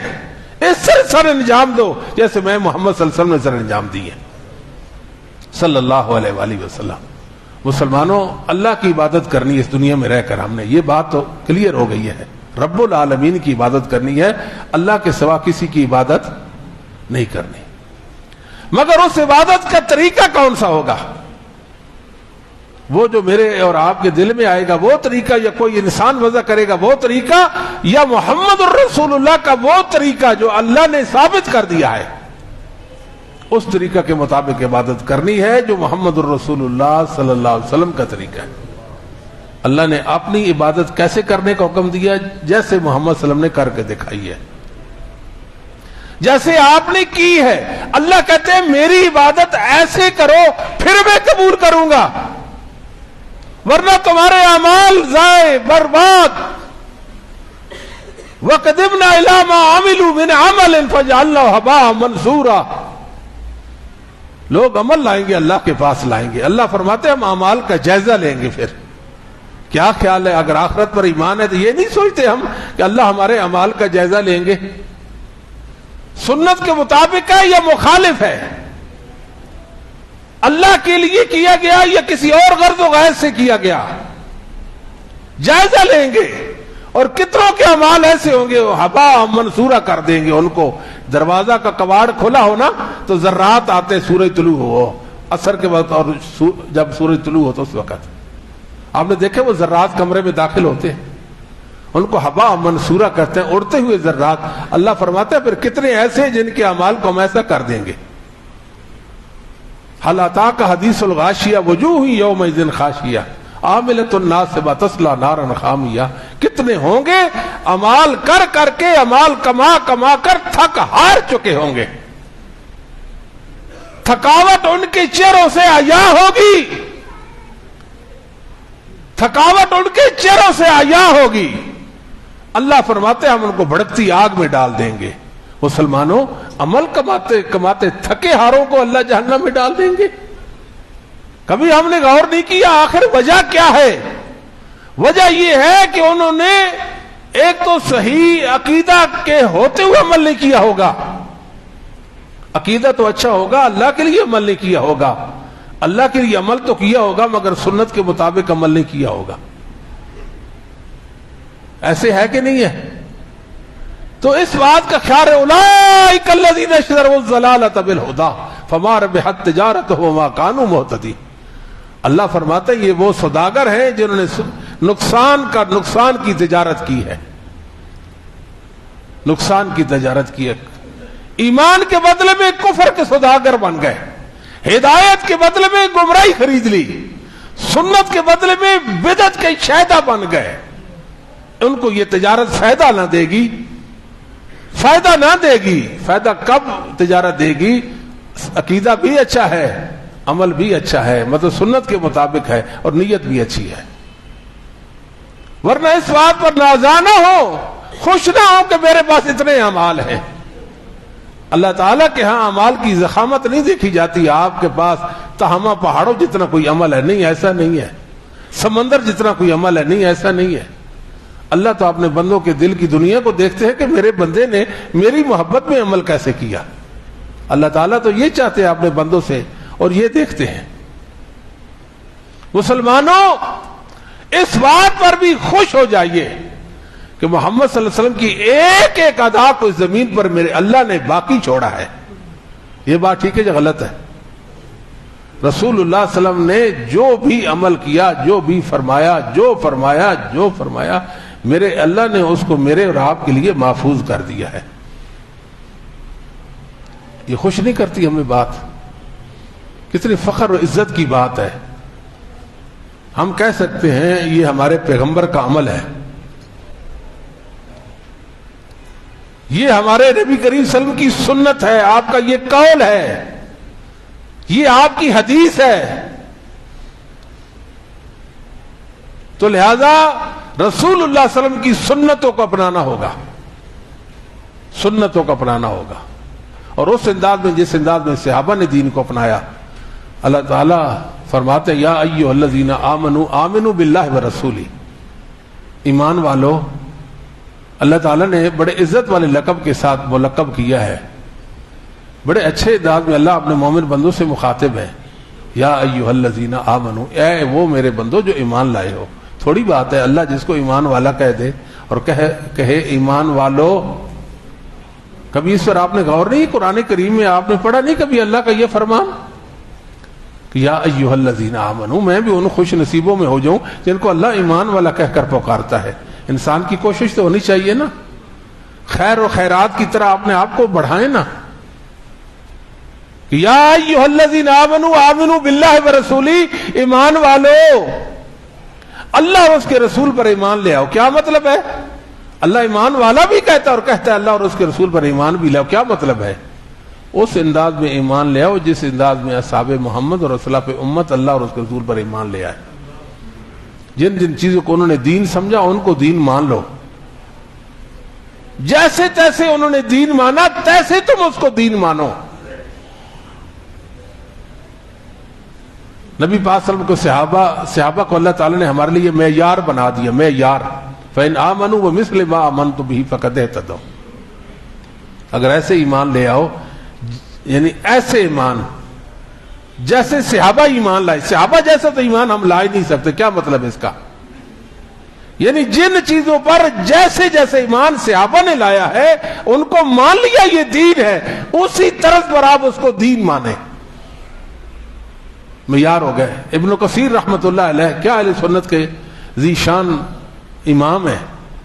اس سے سر انجام دو جیسے میں محمد صلی اللہ علیہ وسلم نے سر انجام دی ہے صلی اللہ علیہ وآلہ وسلم. مسلمانوں، اللہ کی عبادت کرنی اس دنیا میں رہ کر ہم نے، یہ بات تو کلیئر ہو گئی ہے. رب العالمین کی عبادت کرنی ہے، اللہ کے سوا کسی کی عبادت نہیں کرنی. مگر اس عبادت کا طریقہ کون سا ہوگا؟ وہ جو میرے اور آپ کے دل میں آئے گا وہ طریقہ، یا کوئی انسان وضع کرے گا وہ طریقہ، یا محمد الرسول اللہ کا وہ طریقہ جو اللہ نے ثابت کر دیا ہے، اس طریقہ کے مطابق عبادت کرنی ہے جو محمد الرسول اللہ صلی اللہ علیہ وسلم کا طریقہ ہے. اللہ نے اپنی عبادت کیسے کرنے کا حکم دیا؟ جیسے محمد صلی اللہ علیہ وسلم نے کر کے دکھائی ہے. جیسے آپ نے کی ہے. اللہ کہتے ہیں میری عبادت ایسے کرو پھر میں قبول کروں گا، ورنہ تمہارے اعمال ضائع برباد. وَقَدِمْنَا إِلَىٰ مَا عَمِلُوا مِنْ عَمَلٍ فَجَعَلْنَاهُ هَبَاءً مَنْثُورًا. لوگ عمل لائیں گے، اللہ کے پاس لائیں گے. اللہ فرماتے ہیں ہم اعمال کا جائزہ لیں گے. پھر کیا خیال ہے اگر آخرت پر ایمان ہے تو یہ نہیں سوچتے ہم کہ اللہ ہمارے اعمال کا جائزہ لیں گے؟ سنت کے مطابق ہے یا مخالف ہے؟ اللہ کے لیے کیا گیا یا کسی اور غرض و غرض سے کیا گیا؟ جائزہ لیں گے. اور کتنوں کے اعمال ایسے ہوں گے وہ ہبا منصورہ کر دیں گے ان کو. دروازہ کا کباڑ کھلا ہونا تو ذرات آتے سورج طلوع ہو عصر کے وقت، اور جب سورج طلوع ہو تو اس وقت آپ نے دیکھے وہ ذرات کمرے میں داخل ہوتے ہیں، ان کو ہبا منصورہ کرتے ہیں، اڑتے ہوئے ذرات. اللہ فرماتا ہے پھر کتنے ایسے ہیں جن کے اعمال کو ہم ایسا کر دیں گے. هل اتاک حدیث الغاشیہ وجوہ یومئذ خاشیہ عاملۃ ناصبہ تصلی نارا حامیہ. کتنے ہوں گے امال کر کر کے، امال کما کما کر تھک ہار چکے ہوں گے. تھکاوٹ ان کے چہروں سے عیا ہوگی، تھکاوٹ ان کے چہروں سے عیا ہوگی. اللہ فرماتے ہم ان کو بھڑکتی آگ میں ڈال دیں گے. مسلمانوں، عمل کماتے کماتے تھکے ہاروں کو اللہ جہنم میں ڈال دیں گے. کبھی ہم نے غور نہیں کیا آخر وجہ کیا ہے؟ وجہ یہ ہے کہ انہوں نے ایک تو صحیح عقیدہ کے ہوتے ہوئے عمل نہیں کیا ہوگا. عقیدہ تو اچھا ہوگا، اللہ کے لیے عمل نہیں کیا ہوگا. اللہ کے لیے عمل تو کیا ہوگا مگر سنت کے مطابق عمل نہیں کیا ہوگا. ایسے ہے کہ نہیں ہے؟ تو اس بات کا خیال ہے اولئک الذین اشتروا الضلالۃ بالہدی فما ربحت تجارتہم وما کانوا مہتدین. اللہ فرماتا ہے یہ وہ سوداگر ہیں جنہوں نے نقصان کی تجارت کی ہے، نقصان کی تجارت کی ہے. ایمان کے بدلے میں کفر کے سوداگر بن گئے، ہدایت کے بدلے میں گمراہی خرید لی، سنت کے بدلے میں بدعت کے شیدا بن گئے. ان کو یہ تجارت فائدہ نہ دے گی، فائدہ نہ دے گی. فائدہ کب تجارت دے گی؟ عقیدہ بھی اچھا ہے، عمل بھی اچھا ہے، مطلب سنت کے مطابق ہے اور نیت بھی اچھی ہے. ورنہ اس بات پر نازا نہ ہو، خوش نہ ہو کہ میرے پاس اتنے اعمال ہیں. اللہ تعالیٰ کے ہاں اعمال کی ضخامت نہیں دیکھی جاتی. آپ کے پاس تہامہ پہاڑوں جتنا کوئی عمل ہے نہیں، ایسا نہیں ہے. سمندر جتنا کوئی عمل ہے نہیں، ایسا نہیں ہے. اللہ تو اپنے بندوں کے دل کی دنیا کو دیکھتے ہیں کہ میرے بندے نے میری محبت میں عمل کیسے کیا. اللہ تعالیٰ تو یہ چاہتے ہیں اپنے بندوں سے اور یہ دیکھتے ہیں. مسلمانوں، اس بات پر بھی خوش ہو جائیے کہ محمد صلی اللہ علیہ وسلم کی ایک ایک ادا کو اس زمین پر میرے اللہ نے باقی چھوڑا ہے. یہ بات ٹھیک ہے یا غلط ہے؟ رسول اللہ صلی اللہ علیہ وسلم نے جو بھی عمل کیا، جو بھی فرمایا، جو فرمایا میرے اللہ نے اس کو میرے اور آپ کے لیے محفوظ کر دیا ہے. یہ خوش نہیں کرتی ہمیں بات؟ کتنی فخر و عزت کی بات ہے. ہم کہہ سکتے ہیں یہ ہمارے پیغمبر کا عمل ہے، یہ ہمارے نبی کریم صلی اللہ علیہ وسلم کی سنت ہے، آپ کا یہ قول ہے، یہ آپ کی حدیث ہے. تو لہذا رسول اللہ صلی اللہ علیہ وسلم کی سنتوں کو اپنانا ہوگا، سنتوں کو اپنانا ہوگا. اور اس انداز میں جس انداز میں صحابہ نے دین کو اپنایا. اللہ تعالیٰ فرماتے ہیں یا ایھا الذین آمنوا آمنوا باللہ ورسولہ. ایمان والو، اللہ تعالیٰ نے بڑے عزت والے لقب کے ساتھ ملقب کیا ہے. بڑے اچھے انداز میں اللہ اپنے مومن بندوں سے مخاطب ہے. یا ایھا الذین آمنوا، اے وہ میرے بندو جو ایمان لائے ہو. تھوڑی بات ہے اللہ جس کو ایمان والا کہہ دے اور کہے ایمان والو. کبھی اس پر آپ نے غور نہیں؟ قرآن کریم میں آپ نے پڑھا نہیں کبھی اللہ کا یہ فرمان کہ یا ایھا الذین آمنوا؟ میں بھی ان خوش نصیبوں میں ہو جاؤں جن کو اللہ ایمان والا کہہ کر پکارتا ہے. انسان کی کوشش تو ہونی چاہیے نا، خیر و خیرات کی طرح اپنے آپ کو بڑھائیں نا. کہ یا ایھا الذین آمنوا آمنوا باللہ ورسولہ، ایمان والو اللہ اور اس کے رسول پر ایمان لے آؤ. کیا مطلب ہے؟ اللہ ایمان والا بھی کہتا ہے اور کہتا ہے اللہ اور اس کے رسول پر ایمان بھی لاؤ. کیا مطلب ہے؟ اس انداز میں ایمان لے آؤ جس انداز میں اصحاب محمد اور اسلاف امت اللہ اور اس کے رسول پر ایمان لے آئے. جن جن چیزوں کو انہوں نے دین سمجھا ان کو دین مان لو. جیسے تیسے انہوں نے دین مانا تیسے تم اس کو دین مانو. نبی پاک صلی اللہ علیہ وسلم کو صحابہ کو اللہ تعالیٰ نے ہمارے لیے معیار بنا دیا. معیار فَإِنْ آمَنُوا وَمِثْلِ مَا آمَنْتُ بِهِ فَقَدْ اهْتَدَوْا. اگر ایسے ایمان لے آؤ, یعنی ایسے ایمان جیسے صحابہ ایمان لائے. صحابہ جیسا تو ایمان ہم لا ہی نہیں سکتے. کیا مطلب ہے اس کا؟ یعنی جن چیزوں پر جیسے جیسے ایمان صحابہ نے لایا ہے ان کو مان لیا یہ دین ہے, اسی طرز پر آپ اس کو دین مانیں. معیار ہو گئے. ابن کثیر رحمت اللہ علیہ کیا اہل سنت کے ذی شان امام ہے,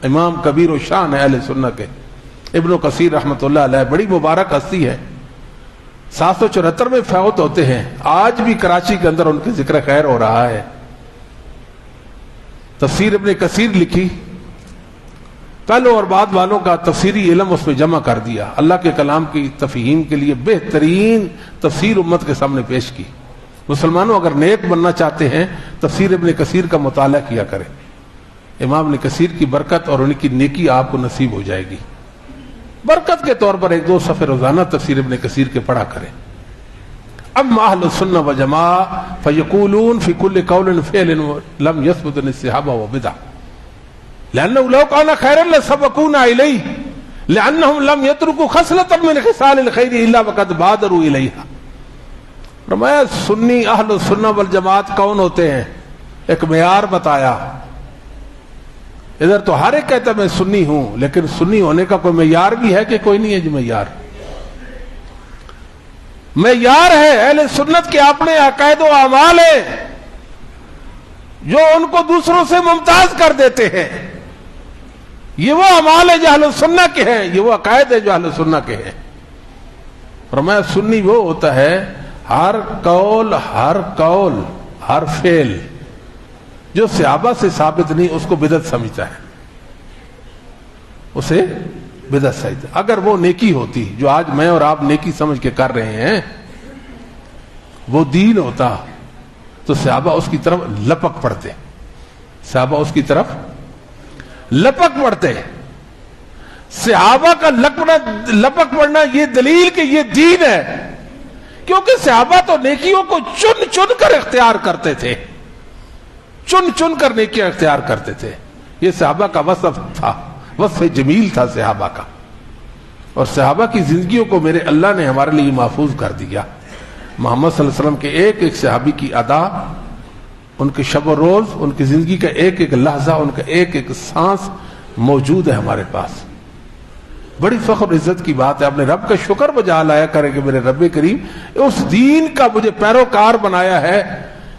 امام کبیر و شان ہے اہل سنت کے. ابن کثیر رحمت اللہ علیہ بڑی مبارک ہستی ہے. 774 میں فوت ہوتے ہیں. آج بھی کراچی کے اندر ان کے ذکر خیر ہو رہا ہے. تفسیر ابن کثیر لکھی, پہلوں اور بعد والوں کا تفسیری علم اس میں جمع کر دیا. اللہ کے کلام کی تفہیم کے لیے بہترین تفسیر امت کے سامنے پیش کی. مسلمانوں اگر نیک بننا چاہتے ہیں تفسیر ابن کثیر کا مطالعہ کیا کریں. امام ابن کثیر کی برکت اور ان کی نیکی آپ کو نصیب ہو جائے گی. برکت کے طور پر 1-2 صفحے روزانہ تفسیر ابن کثیر کے پڑھا کریں. اما اہل السنہ والجماعہ فیقولون فی کل قول فعل لم یثبت عن الصحابہ وبدع لانه لو كان خیرا لسبقونا الیہ لانهم لم يتركوا خصلۃ من خصال الخیر الا وقد بادروا الیہا. فرمایا سنی اہل السنہ والجماعت کون ہوتے ہیں؟ ایک معیار بتایا. ادھر تو ہر ایک کہتا ہے میں سنی ہوں, لیکن سنی ہونے کا کوئی معیار بھی ہے کہ کوئی نہیں ہے؟ جو معیار ہے اہل سنت کے اپنے عقائد و اعمال ہیں جو ان کو دوسروں سے ممتاز کر دیتے ہیں. یہ وہ اعمال ہیں جو اہل سنت کے ہیں, یہ وہ عقائد ہیں جو اہل سنت کے ہیں. فرمایا سنی وہ ہوتا ہے ہر قول ہر فعل جو صحابہ سے ثابت نہیں اس کو بدعت سمجھتا ہے, اسے بدعت سمجھتا ہے. اگر وہ نیکی ہوتی جو آج میں اور آپ نیکی سمجھ کے کر رہے ہیں وہ دین ہوتا تو صحابہ اس کی طرف لپک پڑتے. صحابہ اس کی طرف لپک پڑتے. صحابہ کا لپک پڑنا یہ دلیل کہ یہ دین ہے, کیونکہ صحابہ تو نیکیوں کو چن چن کر اختیار کرتے تھے. چن چن کر نیکیاں اختیار کرتے تھے. یہ صحابہ کا وصف تھا, وصف جمیل تھا صحابہ کا. اور صحابہ کی زندگیوں کو میرے اللہ نے ہمارے لیے محفوظ کر دیا. محمد صلی اللہ علیہ وسلم کے ایک ایک صحابی کی ادا, ان کے شب و روز, ان کی زندگی کا ایک ایک لحظہ, ان کا ایک ایک سانس موجود ہے ہمارے پاس. بڑی فخر و عزت کی بات ہے. اپنے رب کا شکر بجا لایا کرے کہ میرے رب کریم اس دین کا مجھے پیروکار بنایا ہے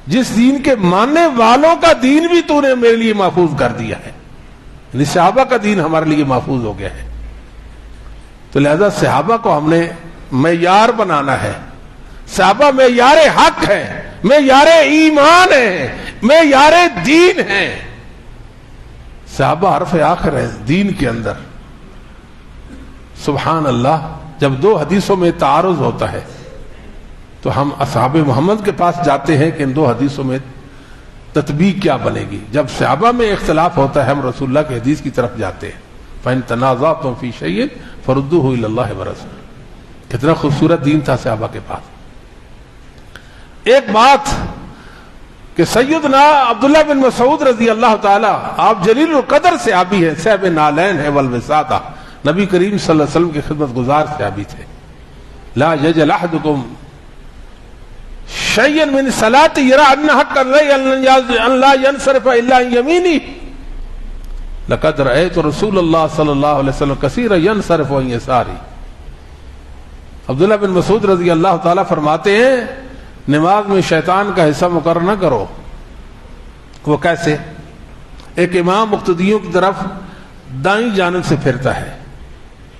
جس دین کے ماننے والوں کا دین بھی تو نے میرے لیے محفوظ کر دیا ہے. یعنی صحابہ کا دین ہمارے لیے محفوظ ہو گیا ہے. تو لہذا صحابہ کو ہم نے معیار بنانا ہے. صحابہ معیار حق ہے, معیار ایمان ہے, معیار دین ہے. صحابہ حرف آخر ہے دین کے اندر. سبحان اللہ. جب 2 حدیثوں میں تعارض ہوتا ہے تو ہم اصحاب محمد کے پاس جاتے ہیں کہ ان 2 حدیثوں میں تطبیق کیا بنے گی. جب صحابہ میں اختلاف ہوتا ہے ہم رسول اللہ کے حدیث کی طرف جاتے ہیں. فَإِن تَنَازَعْتُمْ فِي شَيْءٍ فَرُدُّوهُ إِلَى اللَّهِ وَرَسُولِهِ. کتنا خوبصورت دین تھا صحابہ کے پاس. ایک بات کہ سیدنا عبداللہ بن مسعود رضی اللہ تعالی, آپ جلیل القدر صحابی ہیں, صاحب نالین ہے والوساطہ, نبی کریم صلی اللہ علیہ وسلم کے خدمت گزار صحابی تھے. لا يجل احدكم شيئا من صلاة يرى ان حق ان لا ينصرف الا عن يمينه لقد رأيت رسول اللہ صلی اللہ علیہ وسلم كثيرا ينصرف عن يساره. عبداللہ بن مسعود رضی اللہ تعالیٰ فرماتے ہیں نماز میں شیطان کا حصہ مقرر نہ کرو. وہ کیسے؟ ایک امام مقتدیوں کی طرف دائیں جانب سے پھرتا ہے.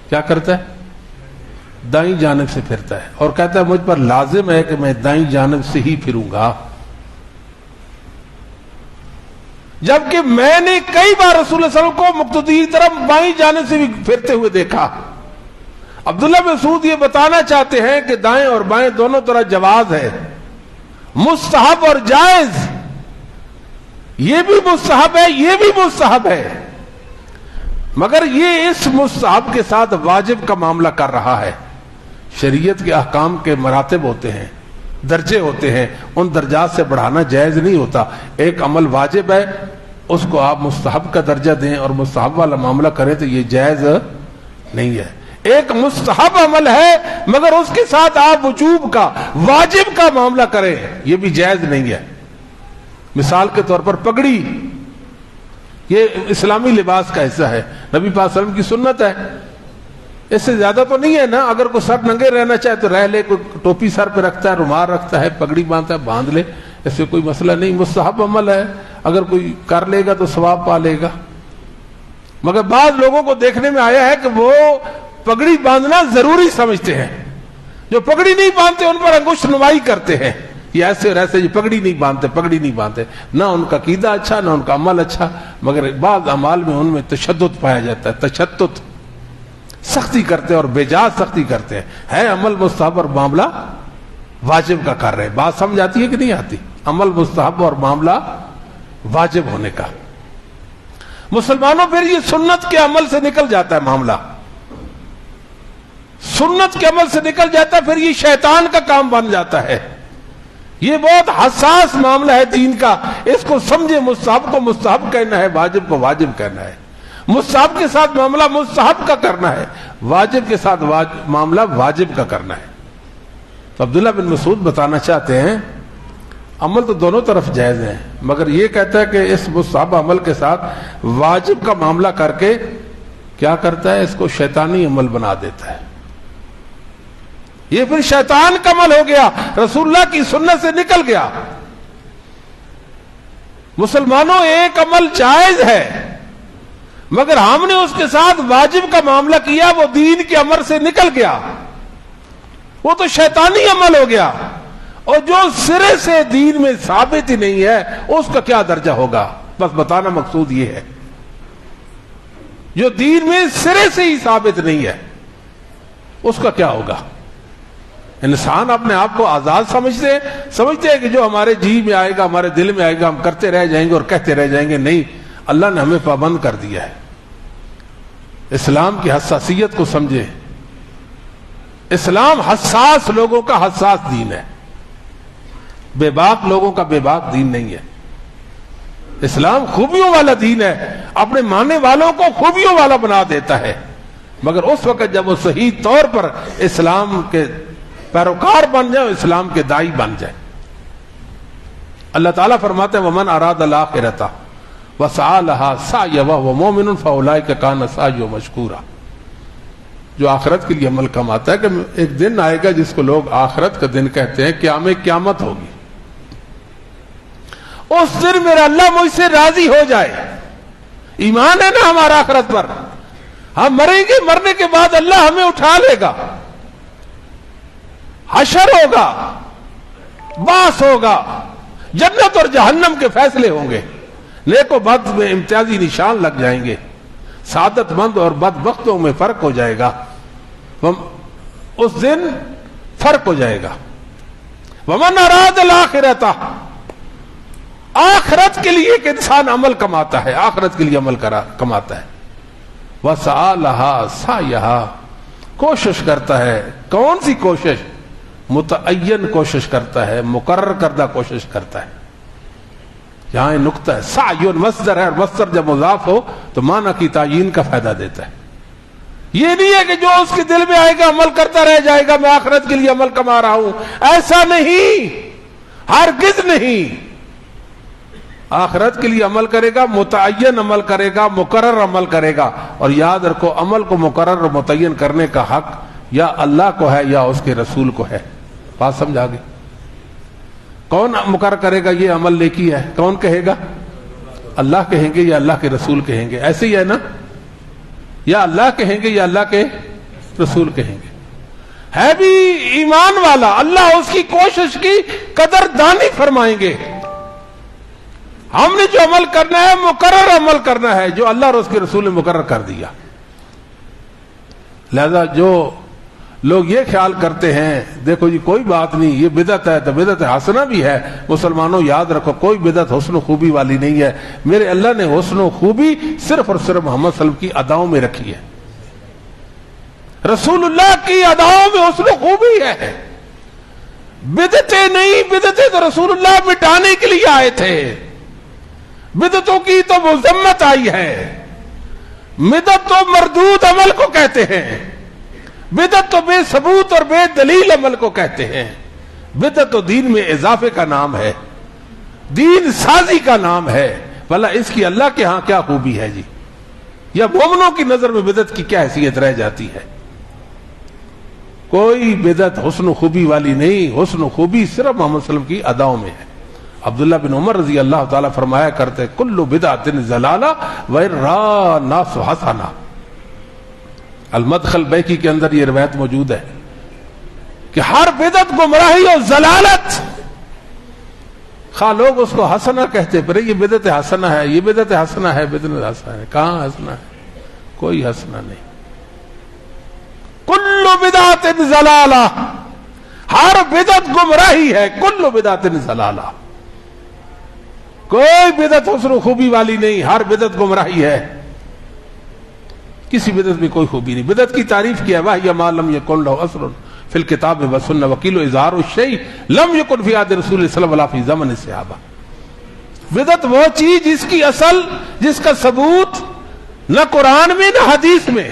کیا کرتا ہے؟ دائیں جانب سے پھرتا ہے اور کہتا ہے مجھ پر لازم ہے کہ میں دائیں جانب سے ہی پھروں گا. جبکہ میں نے کئی بار رسول اللہ صلی اللہ علیہ وسلم کو مقتدی کی طرف بائیں جانے سے بھی پھرتے ہوئے دیکھا۔ عبداللہ بن مسعود یہ بتانا چاہتے ہیں کہ دائیں اور بائیں دونوں طرح جواز ہے، مستحب اور جائز، یہ بھی مستحب ہے یہ بھی مستحب ہے، مگر یہ اس مستحب کے ساتھ واجب کا معاملہ کر رہا ہے۔ شریعت کے احکام کے مراتب ہوتے ہیں، درجے ہوتے ہیں، ان درجات سے بڑھانا جائز نہیں ہوتا۔ ایک عمل واجب ہے، اس کو آپ مستحب کا درجہ دیں اور مستحب والا معاملہ کریں تو یہ جائز نہیں ہے۔ ایک مستحب عمل ہے مگر اس کے ساتھ آپ وجوب کا، واجب کا معاملہ کریں، یہ بھی جائز نہیں ہے۔ مثال کے طور پر پگڑی، یہ اسلامی لباس کا حصہ ہے، نبی پاک صلی اللہ علیہ وسلم کی سنت ہے، اس سے زیادہ تو نہیں ہے نا۔ اگر کوئی سر ننگے رہنا چاہے تو رہ لے، کوئی ٹوپی سر پہ رکھتا ہے، رومال رکھتا ہے، پگڑی باندھتا ہے، باندھ لے، اس سے کوئی مسئلہ نہیں، مستحب عمل ہے، اگر کوئی کر لے گا تو ثواب پا لے گا۔ مگر بعض لوگوں کو دیکھنے میں آیا ہے کہ وہ پگڑی باندھنا ضروری سمجھتے ہیں، جو پگڑی نہیں باندھتے ان پر انگشت نمائی کرتے ہیں، یہ ایسے اور ایسے، یہ پگڑی نہیں باندھتے، پگڑی نہیں باندھتے، نہ ان کا عقیدہ اچھا نہ ان کا عمل اچھا، مگر بعض اعمال میں ان میں تشدد پایا جاتا ہے، تشدد، سختی کرتے اور بے جا سختی کرتے ہیں۔ ہے عمل مستحب اور معاملہ واجب کا کر رہے ہیں۔ بات سمجھ آتی ہے کہ نہیں آتی؟ عمل مستحب اور معاملہ واجب ہونے کا۔ مسلمانوں پھر یہ سنت کے عمل سے نکل جاتا ہے معاملہ، سنت کے عمل سے نکل جاتا ہے، پھر یہ شیطان کا کام بن جاتا ہے۔ یہ بہت حساس معاملہ ہے دین کا، اس کو سمجھے، مستحب کو مستحب کہنا ہے، واجب کو واجب کہنا ہے، مستحب کے ساتھ معاملہ مستحب کا کرنا ہے، واجب کے ساتھ معاملہ واجب کا کرنا ہے۔ تو عبداللہ بن مسعود بتانا چاہتے ہیں عمل تو دونوں طرف جائز ہے، مگر یہ کہتا ہے کہ اس مستحب عمل کے ساتھ واجب کا معاملہ کر کے کیا کرتا ہے، اس کو شیطانی عمل بنا دیتا ہے، یہ پھر شیطان کا عمل ہو گیا، رسول اللہ کی سنت سے نکل گیا۔ مسلمانوں ایک عمل جائز ہے مگر ہم نے اس کے ساتھ واجب کا معاملہ کیا، وہ دین کے امر سے نکل گیا، وہ تو شیطانی عمل ہو گیا، اور جو سرے سے دین میں ثابت ہی نہیں ہے اس کا کیا درجہ ہوگا، بس بتانا مقصود یہ ہے۔ جو دین میں سرے سے ہی ثابت نہیں ہے اس کا کیا ہوگا؟ انسان اپنے آپ کو آزاد سمجھتے ہیں کہ جو ہمارے جی میں آئے گا، ہمارے دل میں آئے گا، ہم کرتے رہ جائیں گے اور کہتے رہ جائیں گے۔ نہیں، اللہ نے ہمیں پابند کر دیا ہے۔ اسلام کی حساسیت کو سمجھے، اسلام حساس لوگوں کا حساس دین ہے، بے باک لوگوں کا بے باک دین نہیں ہے۔ اسلام خوبیوں والا دین ہے، اپنے ماننے والوں کو خوبیوں والا بنا دیتا ہے، مگر اس وقت جب وہ صحیح طور پر اسلام کے پیروکار بن جائے، اسلام کے دائی بن جائے۔ اللہ تعالیٰ فرماتے ہیں وَمَنْ أَرَادَ الْآخِرَةَ وَسَعَى لَهَا سَعْيَهُ وَهُوَ مُؤْمِنٌ فَأُولَٰئِكَ كَانَ سَعْيُهُهُم مَشْكُورًا۔ جو آخرت کے لیے عمل کماتا ہے کہ ایک دن آئے گا جس کو لوگ آخرت کا دن کہتے ہیں، قیامت ہوگی، اس دن میرا اللہ مجھ سے راضی ہو جائے۔ ایمان ہے نا ہمارا آخرت پر، ہم مریں گے، مرنے کے بعد اللہ ہمیں اٹھا لے گا، حشر ہوگا، باس ہوگا، جنت اور جہنم کے فیصلے ہوں گے، نیک و بد میں امتیازی نشان لگ جائیں گے، سعادت مند اور بدبختوں میں فرق ہو جائے گا، اس دن فرق ہو جائے گا۔ وَمَنْ أَرَادَ الْآخِرَةَ، آخرت کے لیے ایک انسان عمل کماتا ہے، آخرت کے لیے عمل کماتا ہے، وَسَعَى لَهَا سَعْيَهَا، کوشش کرتا ہے۔ کون سی کوشش؟ متعین کوشش کرتا ہے، مقرر کردہ کوشش کرتا ہے۔ یہاں نقطہ ہے، سعی مصدر ہے، اور مصدر جب مضاف ہو تو معنی کی تعیین کا فائدہ دیتا ہے۔ یہ نہیں ہے کہ جو اس کے دل میں آئے گا عمل کرتا رہ جائے گا، میں آخرت کے لیے عمل کما رہا ہوں، ایسا نہیں، ہرگز نہیں۔ آخرت کے لیے عمل کرے گا، متعین عمل کرے گا، مقرر عمل کرے گا، اور یاد رکھو عمل کو مقرر اور متعین کرنے کا حق یا اللہ کو ہے یا اس کے رسول کو ہے۔ بات سمجھ آ گئی؟ کون مقرر کرے گا یہ عمل نیکی ہے؟ کون کہے گا؟ اللہ کہیں گے یا اللہ کے رسول کہیں گے؟ ایسے ہی ہے نا، یا اللہ کہیں گے یا اللہ کے رسول کہیں گے۔ ہے بھی ایمان والا، اللہ اس کی کوشش کی قدر دانی فرمائیں گے۔ ہم نے جو عمل کرنا ہے مقرر عمل کرنا ہے جو اللہ اور اس کے رسول نے مقرر کر دیا. لہذا جو لوگ یہ خیال کرتے ہیں دیکھو جی کوئی بات نہیں یہ بدعت ہے تو بدعت حسنہ بھی ہے، مسلمانوں یاد رکھو کوئی بدعت حسن و خوبی والی نہیں ہے. میرے اللہ نے حسن و خوبی صرف اور صرف محمد صلی اللہ علیہ وسلم کی اداؤں میں رکھی ہے. رسول اللہ کی اداؤں میں حسن و خوبی ہے، بدعتیں نہیں. بدعتیں تو رسول اللہ مٹانے کے لیے آئے تھے، بدعتوں کی تو مذمت آئی ہے. بدعت تو مردود عمل کو کہتے ہیں، بدعت تو بے ثبوت اور بے دلیل عمل کو کہتے ہیں. بدعت تو دین میں اضافے کا نام ہے، دین سازی کا نام ہے. بھلا اس کی اللہ کے ہاں کیا خوبی ہے جی؟ یا مومنوں کی نظر میں بدعت کی کیا حیثیت رہ جاتی ہے؟ کوئی بدعت حسن و خوبی والی نہیں، حسن و خوبی صرف محمد صلی اللہ علیہ وسلم کی اداؤں میں ہے. عبداللہ بن عمر رضی اللہ تعالیٰ فرمایا کرتے کل بدعت ضلالہ وَإِرَّا نَاسُ حَسَنَا. المدخل بیکی کے اندر یہ روایت موجود ہے کہ ہر بدعت گمراہی اور ضلالت. خواہ لوگ اس کو حسنہ کہتے پر یہ بدعت حسنہ ہے، یہ بدعت حسنہ ہے، بدعت حسنہ ہے. کہاں حسنہ ہے؟ کوئی حسنہ نہیں. کل بدعت ضلالہ، ہر بدعت گمراہی ہے. کل بدعت ضلالہ، کوئی بدعت حسن و خوبی والی نہیں، ہر بدعت گمراہی ہے. کسی بدعت میں کوئی خوبی نہیں. بدعت کی تعریف کیا ہے وَهِيَ مَا لَمْ يَكُنْ لَهُ أَصْلٌ فِي الْكِتَابِ وَالسُّنَّةِ وَقِيلُ إِظْهَارُ الشَّيْءِ لَمْ يَكُنْ فِي عَهْدِ رَسُولِ صلی اللہ علیہ وسلم وَلَا فِي زَمَنِ الصَّحَابَہ. بدعت وہ چیز جس کی اصل، جس کا ثبوت نہ قرآن میں نہ حدیث میں،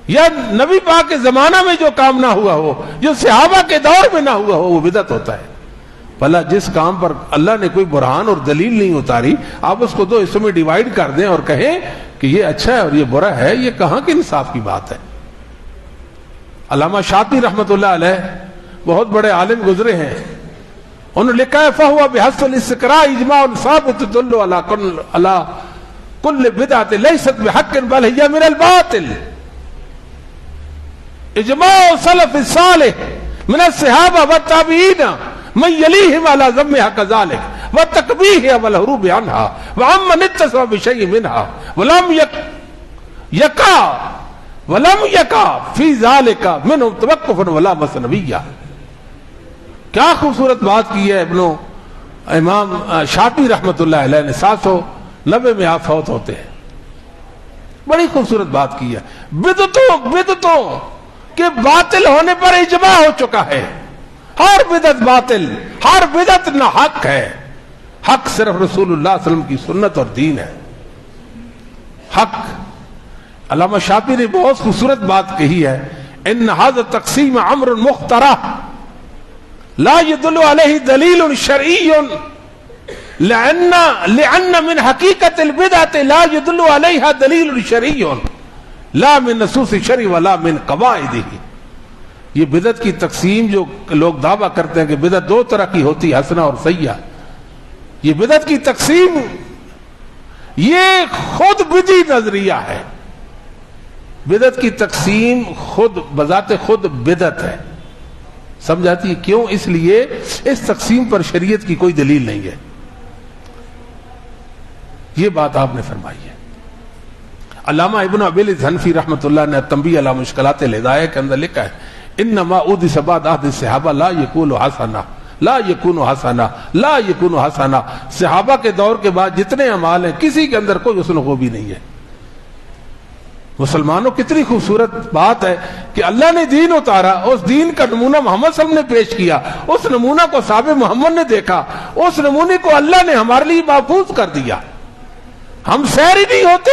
یا نبی پاک کے زمانہ میں جو کام نہ ہوا ہو، جو صحابہ کے دور میں نہ ہوا ہو، وہ بدعت ہوتا ہے. بھلا جس کام پر اللہ نے کوئی برہان اور دلیل نہیں اتاری، آپ اس کو دو حصوں میں ڈیوائیڈ کر دیں اور کہیں کہ یہ اچھا ہے اور یہ برا ہے، یہ کہاں کے انصاف کی بات ہے؟ علامہ شاطبی رحمۃ اللہ علیہ بہت بڑے عالم گزرے ہیں، انہوں نے لکھا ہے فَهُوَ بِحَسْبِ الْإِسْتِقْرَاءِ إِجْمَاعٌ ثَابِتٌ يَدُلُّ عَلَى كُلِّ بِدْعَةٍ لَيْسَتْ بِحَقٍّ بَلْ هِيَ مِنَ الْبَاطِلِ. اجماع سلف الصالح من الصحابہ والتابعین من یلیہم علی ذمها كذلك وتقبیح والهروب عنها وعمن اتصف بشیء منها ولم یقع فی ذلك منهم توقف ولا مثنویہ. کیا خوبصورت بات کی ہے ابن امام شاطبی رحمۃ اللہ علیہ نے. 790 میں آپ فوت ہوتے ہیں. بڑی خوبصورت بات کی ہے. بدعتوں کہ باطل ہونے پر اجماع ہو چکا ہے. ہر بدعت باطل، ہر بدعت نہ حق ہے. حق صرف رسول اللہ صلی اللہ علیہ وسلم کی سنت اور دین ہے. حق. علامہ شاطبی نے بہت خوبصورت بات کہی ہے ان ھذا التقسیم امر مخترع لا يدل علیہ دلیل شرعی لأن من حقیقت البدعۃ لا يدل علیہا دلیل شرعی لا من نصوص شرع ولا من قواعدہ. یہ بدعت کی تقسیم جو لوگ دعویٰ کرتے ہیں کہ بدعت دو طرح کی ہوتی ہے، حسنہ اور سیئہ، یہ بدعت کی تقسیم یہ خود بدعی نظریہ ہے. بدعت کی تقسیم خود بذات خود بدعت ہے. سمجھاتی ہے کیوں؟ اس لیے اس تقسیم پر شریعت کی کوئی دلیل نہیں ہے. یہ بات آپ نے فرمائی ہے. علامہ ابن ابی الحنفی رحمۃ اللہ نے تنبیہ علی مشکلات الہدایہ کے اندر لکھا ہے انما احدث بعد عہد الصحابہ لا یکون حسنا لا یکون حسنا لا یکون حسنا. صحابہ کے دور کے بعد جتنے اعمال ہیں کسی کے اندر کوئی حسن و خوبی نہیں ہے. مسلمانوں کتنی خوبصورت بات ہے کہ اللہ نے دین اتارا، اس دین کا نمونہ محمد صلی اللہ علیہ وسلم نے پیش کیا، اس نمونہ کو صحابہ محمد نے دیکھا، اس نمونے کو اللہ نے ہمارے لیے محفوظ کر دیا. ہم سیر ہی نہیں ہوتے،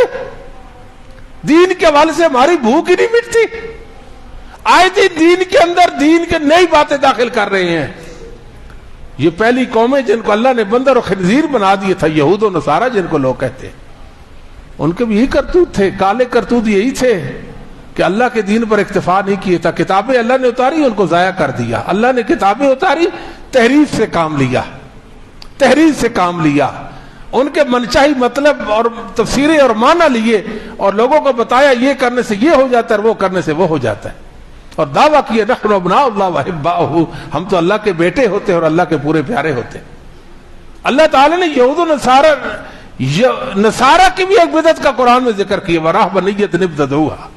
دین کے حوالے سے ہماری بھوک ہی نہیں مٹتی. آئے دین کے اندر دین کے نئی باتیں داخل کر رہے ہیں. یہ پہلی قومیں جن کو اللہ نے بندر و خنزیر بنا دیے تھا، یہود و نصارہ جن کو لوگ کہتے ہیں، ان کے بھی یہی کرتوت تھے. کالے کرتوت یہی تھے کہ اللہ کے دین پر اکتفا نہیں کیے تھا. کتابیں اللہ نے اتاری ان کو ضائع کر دیا. اللہ نے کتابیں اتاری، تحریف سے کام لیا، تحریف سے کام لیا. ان کے منچاہی مطلب اور تفسیریں اور معنی لیے اور لوگوں کو بتایا یہ کرنے سے یہ ہو جاتا ہے اور وہ کرنے سے وہ ہو جاتا ہے. اور دعویٰ کیا نحن ابناء اللہ واحباؤہ، ہم تو اللہ کے بیٹے ہوتے اور اللہ کے پورے پیارے ہوتے. اللہ تعالیٰ نے یہود و نصارہ کی بھی ایک بدعت کا قرآن میں ذکر کیا، وَرَهْبَنِيَّةً ابْتَدَعُوهَا،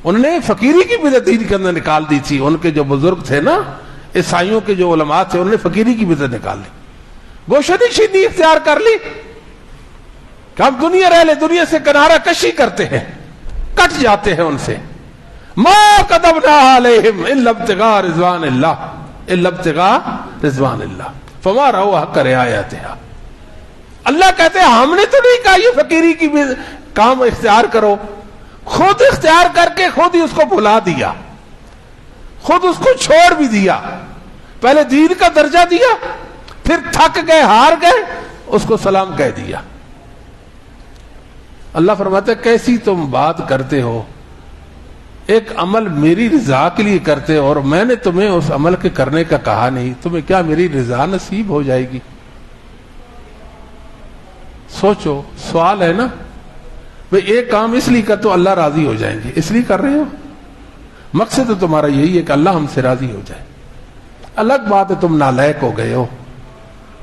انہوں نے فقیری کی بدعت دین کے اندر نکال دی تھی. ان کے جو بزرگ تھے نا، عیسائیوں کے جو علماء تھے، انہوں نے فقیری کی بدعت نکال لی، گوشہ نشینی اختیار کر لی کہ ہم دنیا رہ لے، دنیا سے کنارہ کشی کرتے ہیں، کٹ جاتے ہیں ان سے. مَا كَتَبْنَا عَلَيْهِمْ إِلَّا ابْتِغَاءَ رِضْوَانِ اللَّهِ إِلَّا ابْتِغَاءَ رِضْوَانِ اللَّهِ فَمَا رَأَوْا حَقَّ رِعَایَتِهَا. اللہ کہتے ہیں ہم نے تو نہیں کہا یہ فقیری کی کام اختیار کرو، خود اختیار کر کے خود ہی اس کو بھلا دیا، خود اس کو چھوڑ بھی دیا. پہلے دین کا درجہ دیا، پھر تھک گئے، ہار گئے، اس کو سلام کہہ دیا. اللہ فرماتے ہیں کیسی تم بات کرتے ہو، ایک عمل میری رضا کے لیے کرتے ہو اور میں نے تمہیں اس عمل کے کرنے کا کہا نہیں، تمہیں کیا میری رضا نصیب ہو جائے گی؟ سوچو، سوال ہے نا بھئی ایک کام اس لیے کر تو اللہ راضی ہو جائیں گے، اس لیے کر رہے ہو؟ مقصد تو تمہارا یہی ہے کہ اللہ ہم سے راضی ہو جائے. الگ بات ہے تم نالائق ہو گئے ہو،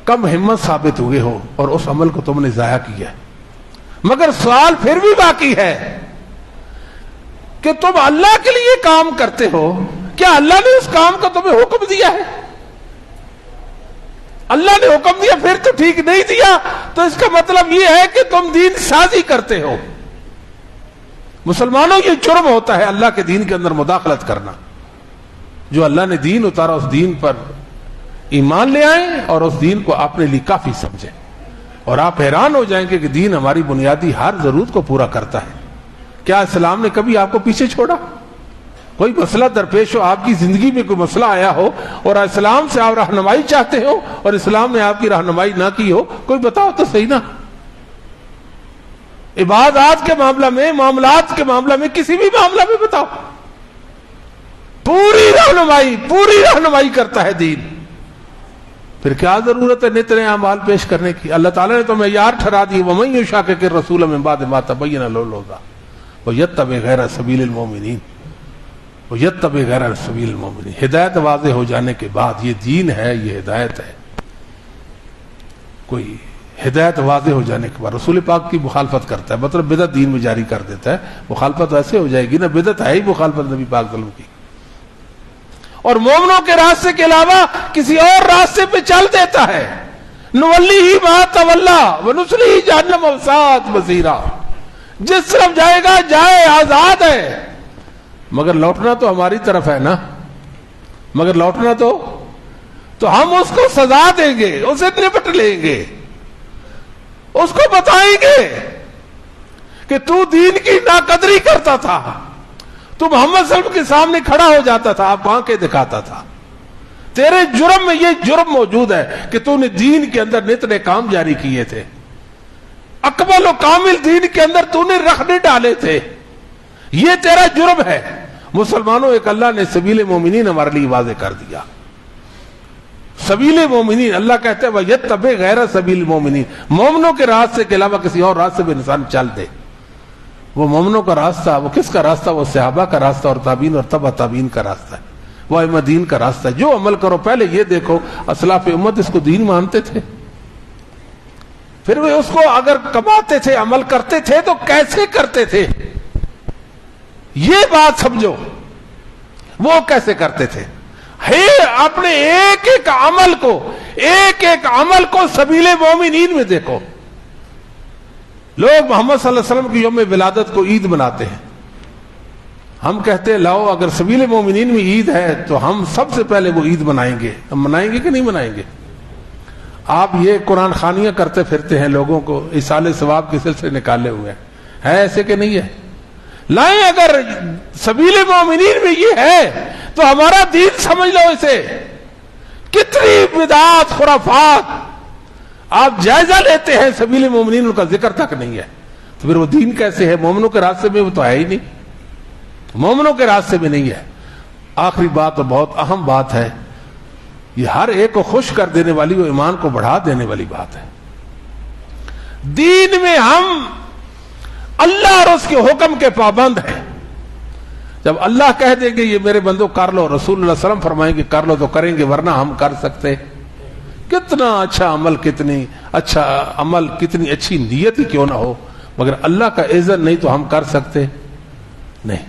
کم ہمت ثابت ہوئے ہو اور اس عمل کو تم نے ضائع کیا ہے. مگر سوال پھر بھی باقی ہے کہ تم اللہ کے لیے کام کرتے ہو، کیا اللہ نے اس کام کو تمہیں حکم دیا ہے؟ اللہ نے حکم دیا پھر تو ٹھیک نہیں دیا، تو اس کا مطلب یہ ہے کہ تم دین سازی کرتے ہو. مسلمانوں یہ جرم ہوتا ہے اللہ کے دین کے اندر مداخلت کرنا. جو اللہ نے دین اتارا اس دین پر ایمان لے آئیں اور اس دین کو اپنے لیے کافی سمجھیں، اور آپ حیران ہو جائیں گے کہ دین ہماری بنیادی ہر ضرورت کو پورا کرتا ہے. کیا اسلام نے کبھی آپ کو پیچھے چھوڑا؟ کوئی مسئلہ درپیش ہو، آپ کی زندگی میں کوئی مسئلہ آیا ہو اور اسلام سے آپ رہنمائی چاہتے ہو اور اسلام نے آپ کی رہنمائی نہ کی ہو، کوئی بتاؤ تو صحیح نا. عبادات کے معاملہ میں، معاملات کے معاملہ میں، کسی بھی معاملہ میں بتاؤ، پوری رہنمائی کرتا ہے دین. پھر کیا ضرورت ہے نت نئے اعمال پیش کرنے کی؟ اللہ تعالیٰ نے تو معیار ٹھہرا دی، وَمَن يُشَاقِقِ الرَّسُولَ مِن بَعْدِ مَا تَبَيَّنَ لَهُ الْهُدَىٰ وَيَتَّبِعْ غَيْرَ سَبِيلِ الْمُؤْمِنِينَ وَيَتَّبِعْ غَيْرَ سَبِيلِ الْمُؤْمِنِينَ. ہدایت واضح ہو جانے کے بعد یہ دین ہے، یہ ہدایت ہے. کوئی ہدایت واضح ہو جانے کے بعد رسول پاک کی مخالفت کرتا ہے، مطلب بدعت دین میں جاری کر دیتا ہے، مخالفت ویسے ہو جائے گی نا، بدعت ہے ہی مخالفت نبی پاک صلی اللہ علیہ وسلم کی. اور مومنوں کے راستے کے علاوہ کسی اور راستے پہ چل دیتا ہے، نولیہ ما تولی ونصلیہ جہنم وساءت مصیرا. جس طرف جائے گا جائے، آزاد ہے، مگر لوٹنا تو ہماری طرف ہے نا. مگر لوٹنا تو ہم اس کو سزا دیں گے، اسے نپٹ لیں گے، اس کو بتائیں گے کہ تو دین کی ناقدری کرتا تھا، تو محمد صلی اللہ علیہ وسلم کے سامنے کھڑا ہو جاتا تھا، آپ آنکھیں دکھاتا تھا. تیرے جرم میں یہ جرم موجود ہے کہ تو نے دین کے اندر نت نئے کام جاری کیے تھے، اکمل و کامل دین کے اندر تو نے رکھنے ڈالے تھے، یہ تیرا جرم ہے. مسلمانوں، ایک اللہ نے سبیل مومنین ہمارے لیے واضح کر دیا. سبیل مومنین، اللہ کہتے ہیں وَيَتَّبِعْ غَيْرَ سَبِيلِ الْمُؤْمِنِينَ. مومنوں کے راستے کے علاوہ کسی اور راستے پہ انسان چل دے. وہ مومنوں کا راستہ، وہ کس کا راستہ؟ وہ صحابہ کا راستہ اور تابعین اور تبع تابعین کا راستہ ہے، وہ ائمہ دین کا راستہ ہے. جو عمل کرو پہلے یہ دیکھو اسلاف امت اس کو دین مانتے تھے، پھر وہ اس کو اگر کماتے تھے، عمل کرتے تھے تو کیسے کرتے تھے، یہ بات سمجھو. وہ کیسے کرتے تھے؟ اپنے ایک ایک عمل کو سبیل مومنین میں دیکھو. لوگ محمد صلی اللہ علیہ وسلم کی یوم ولادت کو عید مناتے ہیں. ہم کہتے ہیں لاؤ اگر سبیل مومنین میں عید ہے تو ہم سب سے پہلے وہ عید منائیں گے. ہم منائیں گے کہ نہیں منائیں گے؟ آپ یہ قرآن خوانیاں کرتے پھرتے ہیں، لوگوں کو ایصال ثواب کے سلسلے نکالے ہوئے ہیں، ہے ایسے کہ نہیں ہے؟ لائیں، اگر سبیل مومنین میں یہ ہے تو ہمارا دین سمجھ لو اسے. کتنی بدعات، خرافات آپ جائزہ لیتے ہیں، سبیل مومنین ان کا ذکر تک نہیں ہے، تو پھر وہ دین کیسے ہے؟ مومنوں کے راستے میں وہ تو ہے ہی نہیں، مومنوں کے راستے میں نہیں ہے. آخری بات اور بہت اہم بات ہے، یہ ہر ایک کو خوش کر دینے والی اور ایمان کو بڑھا دینے والی بات ہے. دین میں ہم اللہ اور اس کے حکم کے پابند ہیں. جب اللہ کہہ دیں گے یہ میرے بندو کر لو، رسول اللہ صلی اللہ علیہ وسلم فرمائیں گے کر لو تو کریں گے، ورنہ ہم کر سکتے کتنا اچھا عمل، کتنی اچھا عمل، کتنی اچھی نیت ہی کیوں نہ ہو، مگر اللہ کا اذن نہیں تو ہم کر سکتے نہیں۔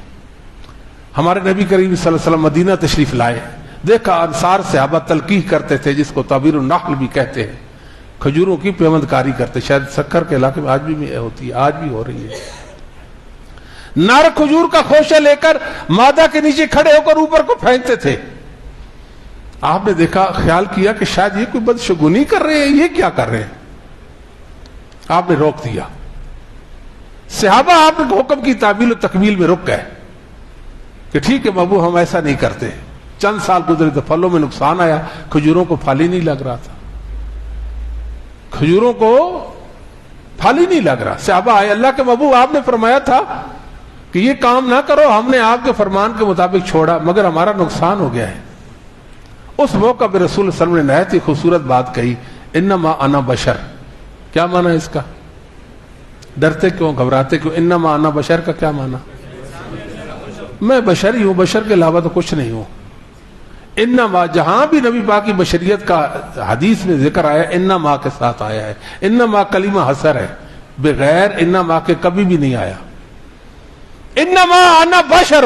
ہمارے نبی کریم صلی اللہ علیہ وسلم مدینہ تشریف لائے، دیکھا انصار صحابہ تلقیح کرتے تھے، جس کو تعبیر النخل بھی کہتے ہیں، کھجوروں کی پیوند کاری کرتے، شاید سکر کے علاقے میں آج بھی ہوتی ہے، آج بھی ہو رہی ہے۔ نر کھجور کا خوشہ لے کر مادہ کے نیچے کھڑے ہو کر اوپر کو پھینکتے تھے۔ آپ نے دیکھا، خیال کیا کہ شاید یہ کوئی بدشگونی کر رہے ہیں، یہ کیا کر رہے ہیں؟ آپ نے روک دیا۔ صحابہ آپ نے حکم کی تعمیل و تکمیل میں رک گئے کہ ٹھیک ہے بابو، ہم ایسا نہیں کرتے۔ چند سال گزرے تو پھلوں میں نقصان آیا، کھجوروں کو پھل ہی نہیں لگ رہا تھا، کھجوروں کو پھل ہی نہیں لگ رہا۔ صحابہ آئے، اللہ کے محبوب آپ نے فرمایا تھا کہ یہ کام نہ کرو، ہم نے آپ کے فرمان کے مطابق چھوڑا، مگر ہمارا نقصان ہو گیا ہے۔ اس موقع پہ رسول صلی اللہ علیہ وسلم نے نہایت ہی خوبصورت بات کہی، انما انا بشر۔ کیا معنی اس کا؟ ڈرتے کیوں، گھبراتے کیوں؟ انما انا بشر کا کیا معنی؟ میں بشر ہی ہوں، بشر کے علاوہ تو کچھ نہیں ہوں۔ انما، جہاں بھی نبی پاک کی بشریت کا حدیث میں ذکر آیا، انما کے ساتھ آیا ہے۔ انما کلمہ حصر ہے، بغیر انما کے کبھی بھی نہیں آیا۔ انما انا بشر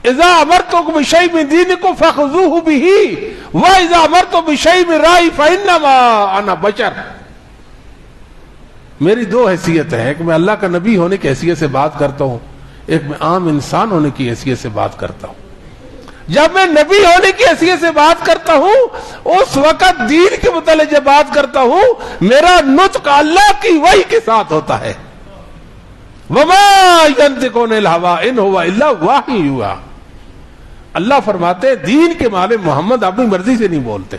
اذا امرتکم بشیء من دینکم فخذوہ بہ واذا امرتکم بشیء من رأی فانما انا بشر۔ میری دو حیثیتیں ہیں، ایک میں اللہ کا نبی ہونے کی حیثیت سے بات کرتا ہوں، ایک میں عام انسان ہونے کی حیثیت سے بات کرتا ہوں۔ جب میں نبی ہونے کی حیثیت سے بات کرتا ہوں، اس وقت دین کے متعلق جب بات کرتا ہوں، میرا نطق اللہ کی وحی کے ساتھ ہوتا ہے۔ وما ينطق عن الهوى ان هو الا وحی یوحی۔ اللہ فرماتے دین کے معنی محمد اپنی مرضی سے نہیں بولتے،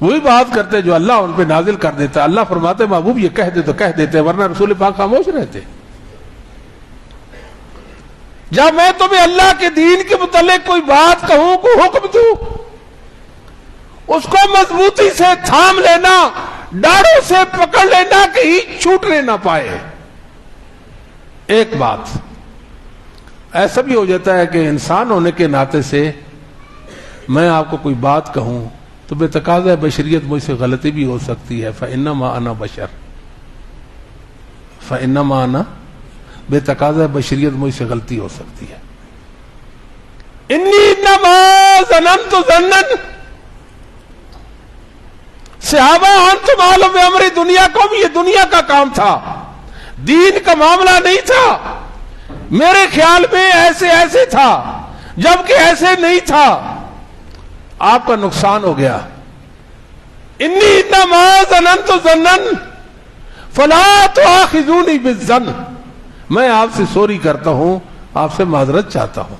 وہی بات کرتے جو اللہ ان پہ نازل کر دیتا۔ اللہ فرماتے محبوب یہ کہہ دے تو کہہ دیتے، ورنہ رسول پاک خاموش رہتے۔ جب میں تمہیں اللہ کے دین کے متعلق کوئی بات کہوں، کوئی حکم دوں، اس کو مضبوطی سے تھام لینا، ڈاڑوں سے پکڑ لینا، کہیں چھوٹنے نہ پائے۔ ایک بات ایسا بھی ہو جاتا ہے کہ انسان ہونے کے ناطے سے میں آپ کو کوئی بات کہوں تو بے تقاضا بشریت مجھ سے غلطی بھی ہو سکتی ہے۔ فإنما أنا بشر، فإنما أنا، بے تقاضا بشریت مجھ سے غلطی ہو سکتی ہے۔ انی انما ظننت ظنا، صحابہ انتم عالم امر دنیا کو، یہ دنیا کا کام تھا، دین کا معاملہ نہیں تھا۔ میرے خیال میں ایسے ایسے تھا، جبکہ ایسے نہیں تھا، آپ کا نقصان ہو گیا۔ انی انما ظننت ظنا فلا تؤاخذونی بالظن، میں آپ سے سوری کرتا ہوں، آپ سے معذرت چاہتا ہوں،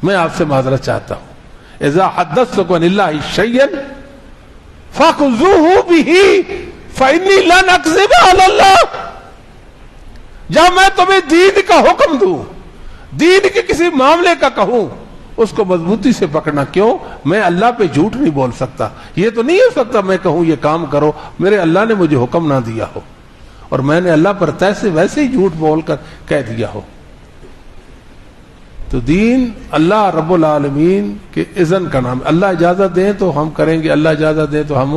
میں آپ سے معذرت چاہتا ہوں۔ اذا حدثتکم عن اللہ شیئا فخذوہ بہ فانی لن اکذب علی اللہ۔ جب میں تمہیں دین کا حکم دوں، دین کے کسی معاملے کا کہوں، اس کو مضبوطی سے پکڑنا۔ کیوں؟ میں اللہ پہ جھوٹ نہیں بول سکتا۔ یہ تو نہیں ہو سکتا میں کہوں یہ کام کرو، میرے اللہ نے مجھے حکم نہ دیا ہو اور میں نے اللہ پر تیسے ویسے ہی جھوٹ بول کر کہہ دیا ہو۔ تو دین اللہ رب العالمین کے اذن کا نام، اللہ اجازت دیں تو ہم کریں گے، اللہ اجازت دیں تو ہم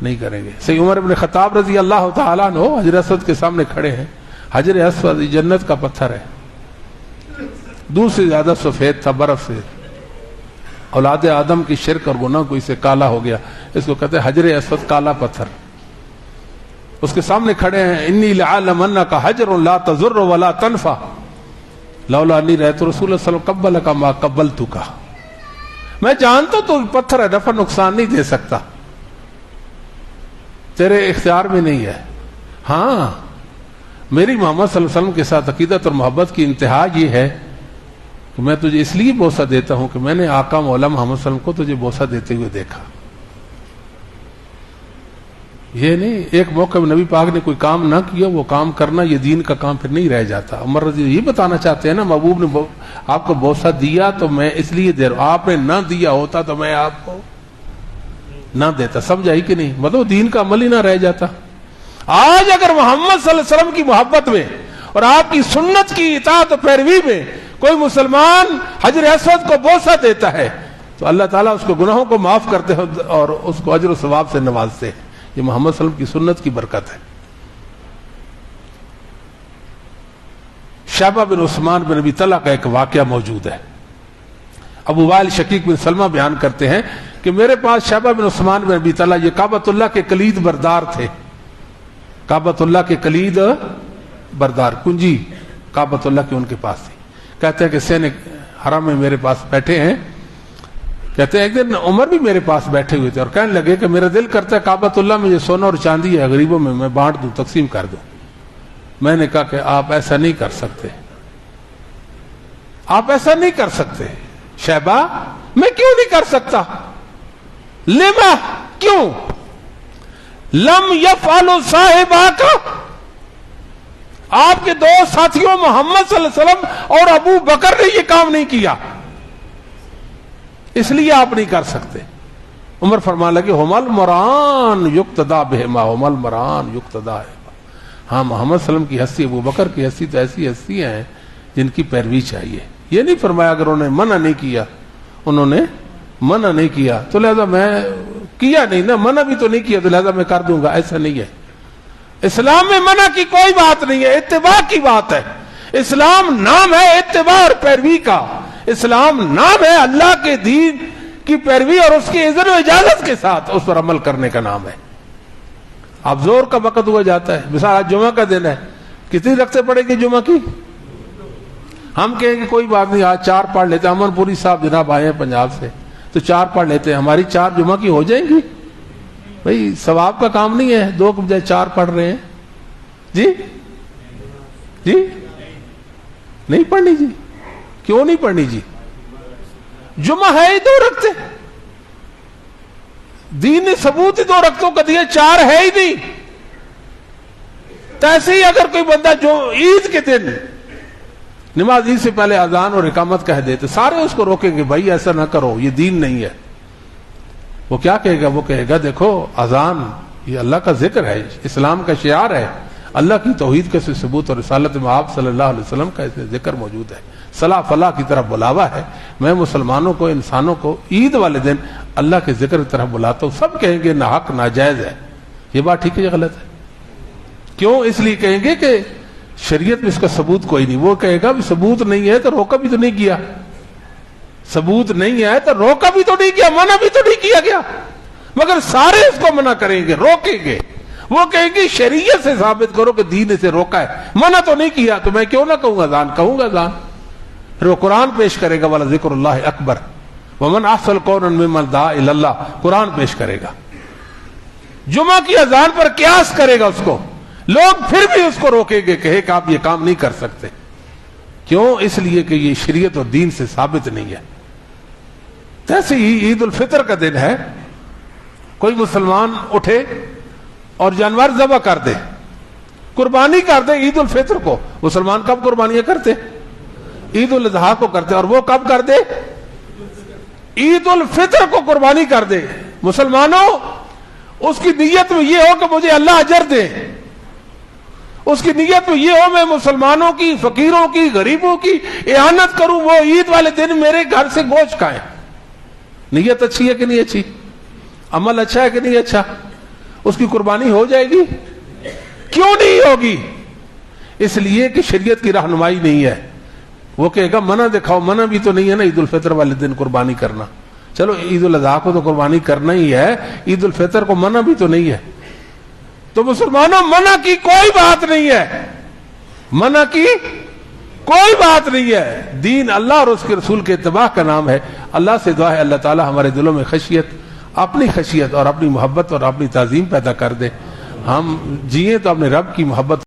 نہیں کریں گے۔ سید عمر بن خطاب رضی اللہ تعالیٰ عنہ حجر اسود کے سامنے کھڑے ہیں۔ حجر اسود جنت کا پتھر ہے، دور سے زیادہ سفید تھا برف سے، اولاد آدم کی شرک اور گناہ کو اسے کالا ہو گیا، اس کو کہتے ہیں حجر اسود، کالا پتھر۔ اس کے سامنے کھڑے ہیں، انی لعلم انک حجر لا تضر ولا تنفع لولا انی رأیت رسول اللہ صلی اللہ علیہ وسلم قبلک ما قبلتک۔ میں جانتا تو پتھر ہے، نفع نقصان نہیں دے سکتا، تیرے اختیار میں نہیں ہے۔ ہاں، میری محمد صلی اللہ علیہ وسلم کے ساتھ عقیدت اور محبت کی انتہا یہ ہے کہ میں تجھے اس لیے بوسہ دیتا ہوں کہ میں نے آقا مولا محمد صلی اللہ علیہ وسلم کو تجھے بوسہ دیتے ہوئے دیکھا۔ یہ نہیں ایک موقع میں نبی پاک نے کوئی کام نہ کیا، وہ کام کرنا یہ دین کا کام پھر نہیں رہ جاتا۔ عمر رضی یہ بتانا چاہتے ہیں نا، محبوب نے آپ کو بوسہ دیا تو میں اس لیے دے رہا ہوں، آپ نے نہ دیا ہوتا تو میں آپ کو نہ دیتا۔ سمجھ آئی کہ نہیں؟ مطلب دین کا عمل ہی نہ رہ جاتا۔ آج اگر محمد صلی اللہ علیہ وسلم کی محبت میں اور آپ کی سنت کی اطاعت و پیروی میں کوئی مسلمان حجر اسود کو بوسہ دیتا ہے تو اللہ تعالیٰ اس کو گناہوں کو معاف کرتے ہیں اور اس کو اجر و ثواب سے نوازتے ہیں. یہ محمد صلی اللہ علیہ وسلم کی سنت کی برکت ہے. شیبہ بن عثمان بن ابی طلحہ کا ایک واقعہ موجود ہے. ابو وائل شقیق بن سلمہ بیان کرتے ہیں کہ میرے پاس شیبہ بن عثمان بن ابی طلحہ یہ کعبۃ اللہ کے کلید بردار تھے. کعبۃ اللہ کے کلید بردار، کنجی کعبۃ اللہ کی ان کے پاس تھی. کہتے ہیں کہ سین حرم میں میرے پاس بیٹھے ہیں. کہتے ہیں ایک دن عمر بھی میرے پاس بیٹھے ہوئے تھے اور کہنے لگے کہ میرا دل کرتا ہے کعبۃ اللہ میں جو سونا اور چاندی ہے غریبوں میں بانٹ دوں، تقسیم کر دوں. میں نے کہا کہ آپ ایسا نہیں کر سکتے، آپ ایسا نہیں کر سکتے. شیبہ میں کیوں نہیں کر سکتا؟ لما، کیوں؟ لم یفعل صاحباک، آپ کے دو ساتھیوں محمد صلی اللہ علیہ وسلم اور ابو بکر نے یہ کام نہیں کیا، اس لیے آپ نہیں کر سکتے. عمر فرمانے لگے ہم المران یقتدی بہما، ہم المران یقتدی بہما. ہاں محمد صلی اللہ علیہ وسلم کی ہستی، ابو بکر کی ہستی تو ایسی ہستیاں ہیں جن کی پیروی چاہیے. یہ نہیں فرمایا اگر انہوں نے منع نہیں کیا، انہوں نے منع نہیں کیا تو لہذا میں کیا نہیں نا، منع بھی تو نہیں کیا تو لہذا میں کر دوں گا، ایسا نہیں ہے. اسلام میں منع کی کوئی بات نہیں ہے، اتباع کی بات ہے. اسلام نام ہے اتباع اور پیروی کا. اسلام نام ہے اللہ کے دین کی پیروی اور اس کی اذن و اجازت کے ساتھ اس پر عمل کرنے کا نام ہے. اب زور کا وقت ہوا جاتا ہے، مثال آج جمعہ کا دن ہے، کتنی رکعتیں پڑے گی جمعہ کی؟ ہم کہیں گے کوئی بات نہیں آج 4 پڑھ لیتے ہیں. امن پوری صاحب جناب آئے ہیں پنجاب سے تو 4 پڑھ لیتے ہیں، ہماری 4 جمعہ کی ہو جائیں گی؟ بھئی ثواب کا کام نہیں ہے 2 کے بجائے 4 پڑھ رہے ہیں. جی جی نہیں پڑھنی جی، کیوں نہیں پڑھنی جی؟ جمعہ ہے ہی 2 رکعتیں، دین نے ثبوت ہی 2 رکعتوں کا دیا، 4 ہے ہی نہیں. تو ایسے ہی اگر کوئی بندہ جو عید کے دن نماز عید سے پہلے اذان اور اقامت کہہ دیتے، سارے اس کو روکیں گے بھائی ایسا نہ کرو، یہ دین نہیں ہے. وہ کیا کہے گا؟ وہ کہے گا دیکھو اذان یہ اللہ کا ذکر ہے، اسلام کا شعار ہے، اللہ کی توحید کے ثبوت اور رسالت میں آپ صلی اللہ علیہ وسلم کا اس میں ذکر موجود ہے، صلاح فلاح کی طرف بلاوا ہے. میں مسلمانوں کو، انسانوں کو عید والے دن اللہ کے ذکر کی طرف بلاتا ہوں. سب کہیں گے ناحق ناجائز ہے. یہ بات ٹھیک ہے یا غلط ہے؟ کیوں؟ اس لیے کہیں گے کہ شریعت میں اس کا ثبوت کوئی نہیں. وہ کہے گا بھی ثبوت نہیں ہے تو روکا بھی تو نہیں کیا، ثبوت نہیں ہے تو روکا بھی تو نہیں کیا، منع بھی تو نہیں کیا گیا. مگر سارے اس کو منع کریں گے، روکیں گے. وہ کہیں گے شریعت سے ثابت کرو کہ دین سے روکا ہے، منع تو نہیں کیا، تو میں کیوں نہ کہوں گا اذان؟ کہوں گا اذان. پھر وہ قرآن پیش کرے گا والا ذکر اللہ اکبر ومن احسن قولا ممن دعا الی اللہ، قرآن پیش کرے گا. جمعہ کی اذان پر قیاس کرے گا اس کو. لوگ پھر بھی اس کو روکیں گے کہ آپ یہ کام نہیں کر سکتے. کیوں؟ اس لیے کہ یہ شریعت اور دین سے ثابت نہیں ہے. ایسے ہی عید الفطر کا دن ہے، کوئی مسلمان اٹھے اور جانور ذبح کر دے، قربانی کر دے. عید الفطر کو مسلمان کب قربانیاں کرتے؟ عید الاضحیٰ کو کرتے. اور وہ کب کر دے؟ عید الفطر کو قربانی کر دے. مسلمانوں اس کی نیت میں یہ ہو کہ مجھے اللہ اجر دے، اس کی نیت میں یہ ہو میں مسلمانوں کی، فقیروں کی، غریبوں کی اعانت کروں، وہ عید والے دن میرے گھر سے گوشت کھائیں. نیت اچھی ہے کہ نہیں اچھی؟ عمل اچھا ہے کہ نہیں اچھا؟ اس کی قربانی ہو جائے گی؟ کیوں نہیں ہوگی؟ اس لیے کہ شریعت کی رہنمائی نہیں ہے. وہ کہے گا منع دکھاؤ، منع بھی تو نہیں ہے نا عید الفطر والے دن قربانی کرنا. چلو عید الاضحیٰ کو تو قربانی کرنا ہی ہے، عید الفطر کو منع بھی تو نہیں ہے. تو مسلمانوں منع کی کوئی بات نہیں ہے، منع کی کوئی بات نہیں ہے. دین اللہ اور اس کے رسول کے اتباع کا نام ہے. اللہ سے دعا ہے اللہ تعالی ہمارے دلوں میں خشیت، اپنی خشیت اور اپنی محبت اور اپنی تعظیم پیدا کر دے. ہم جئیں تو اپنے رب کی محبت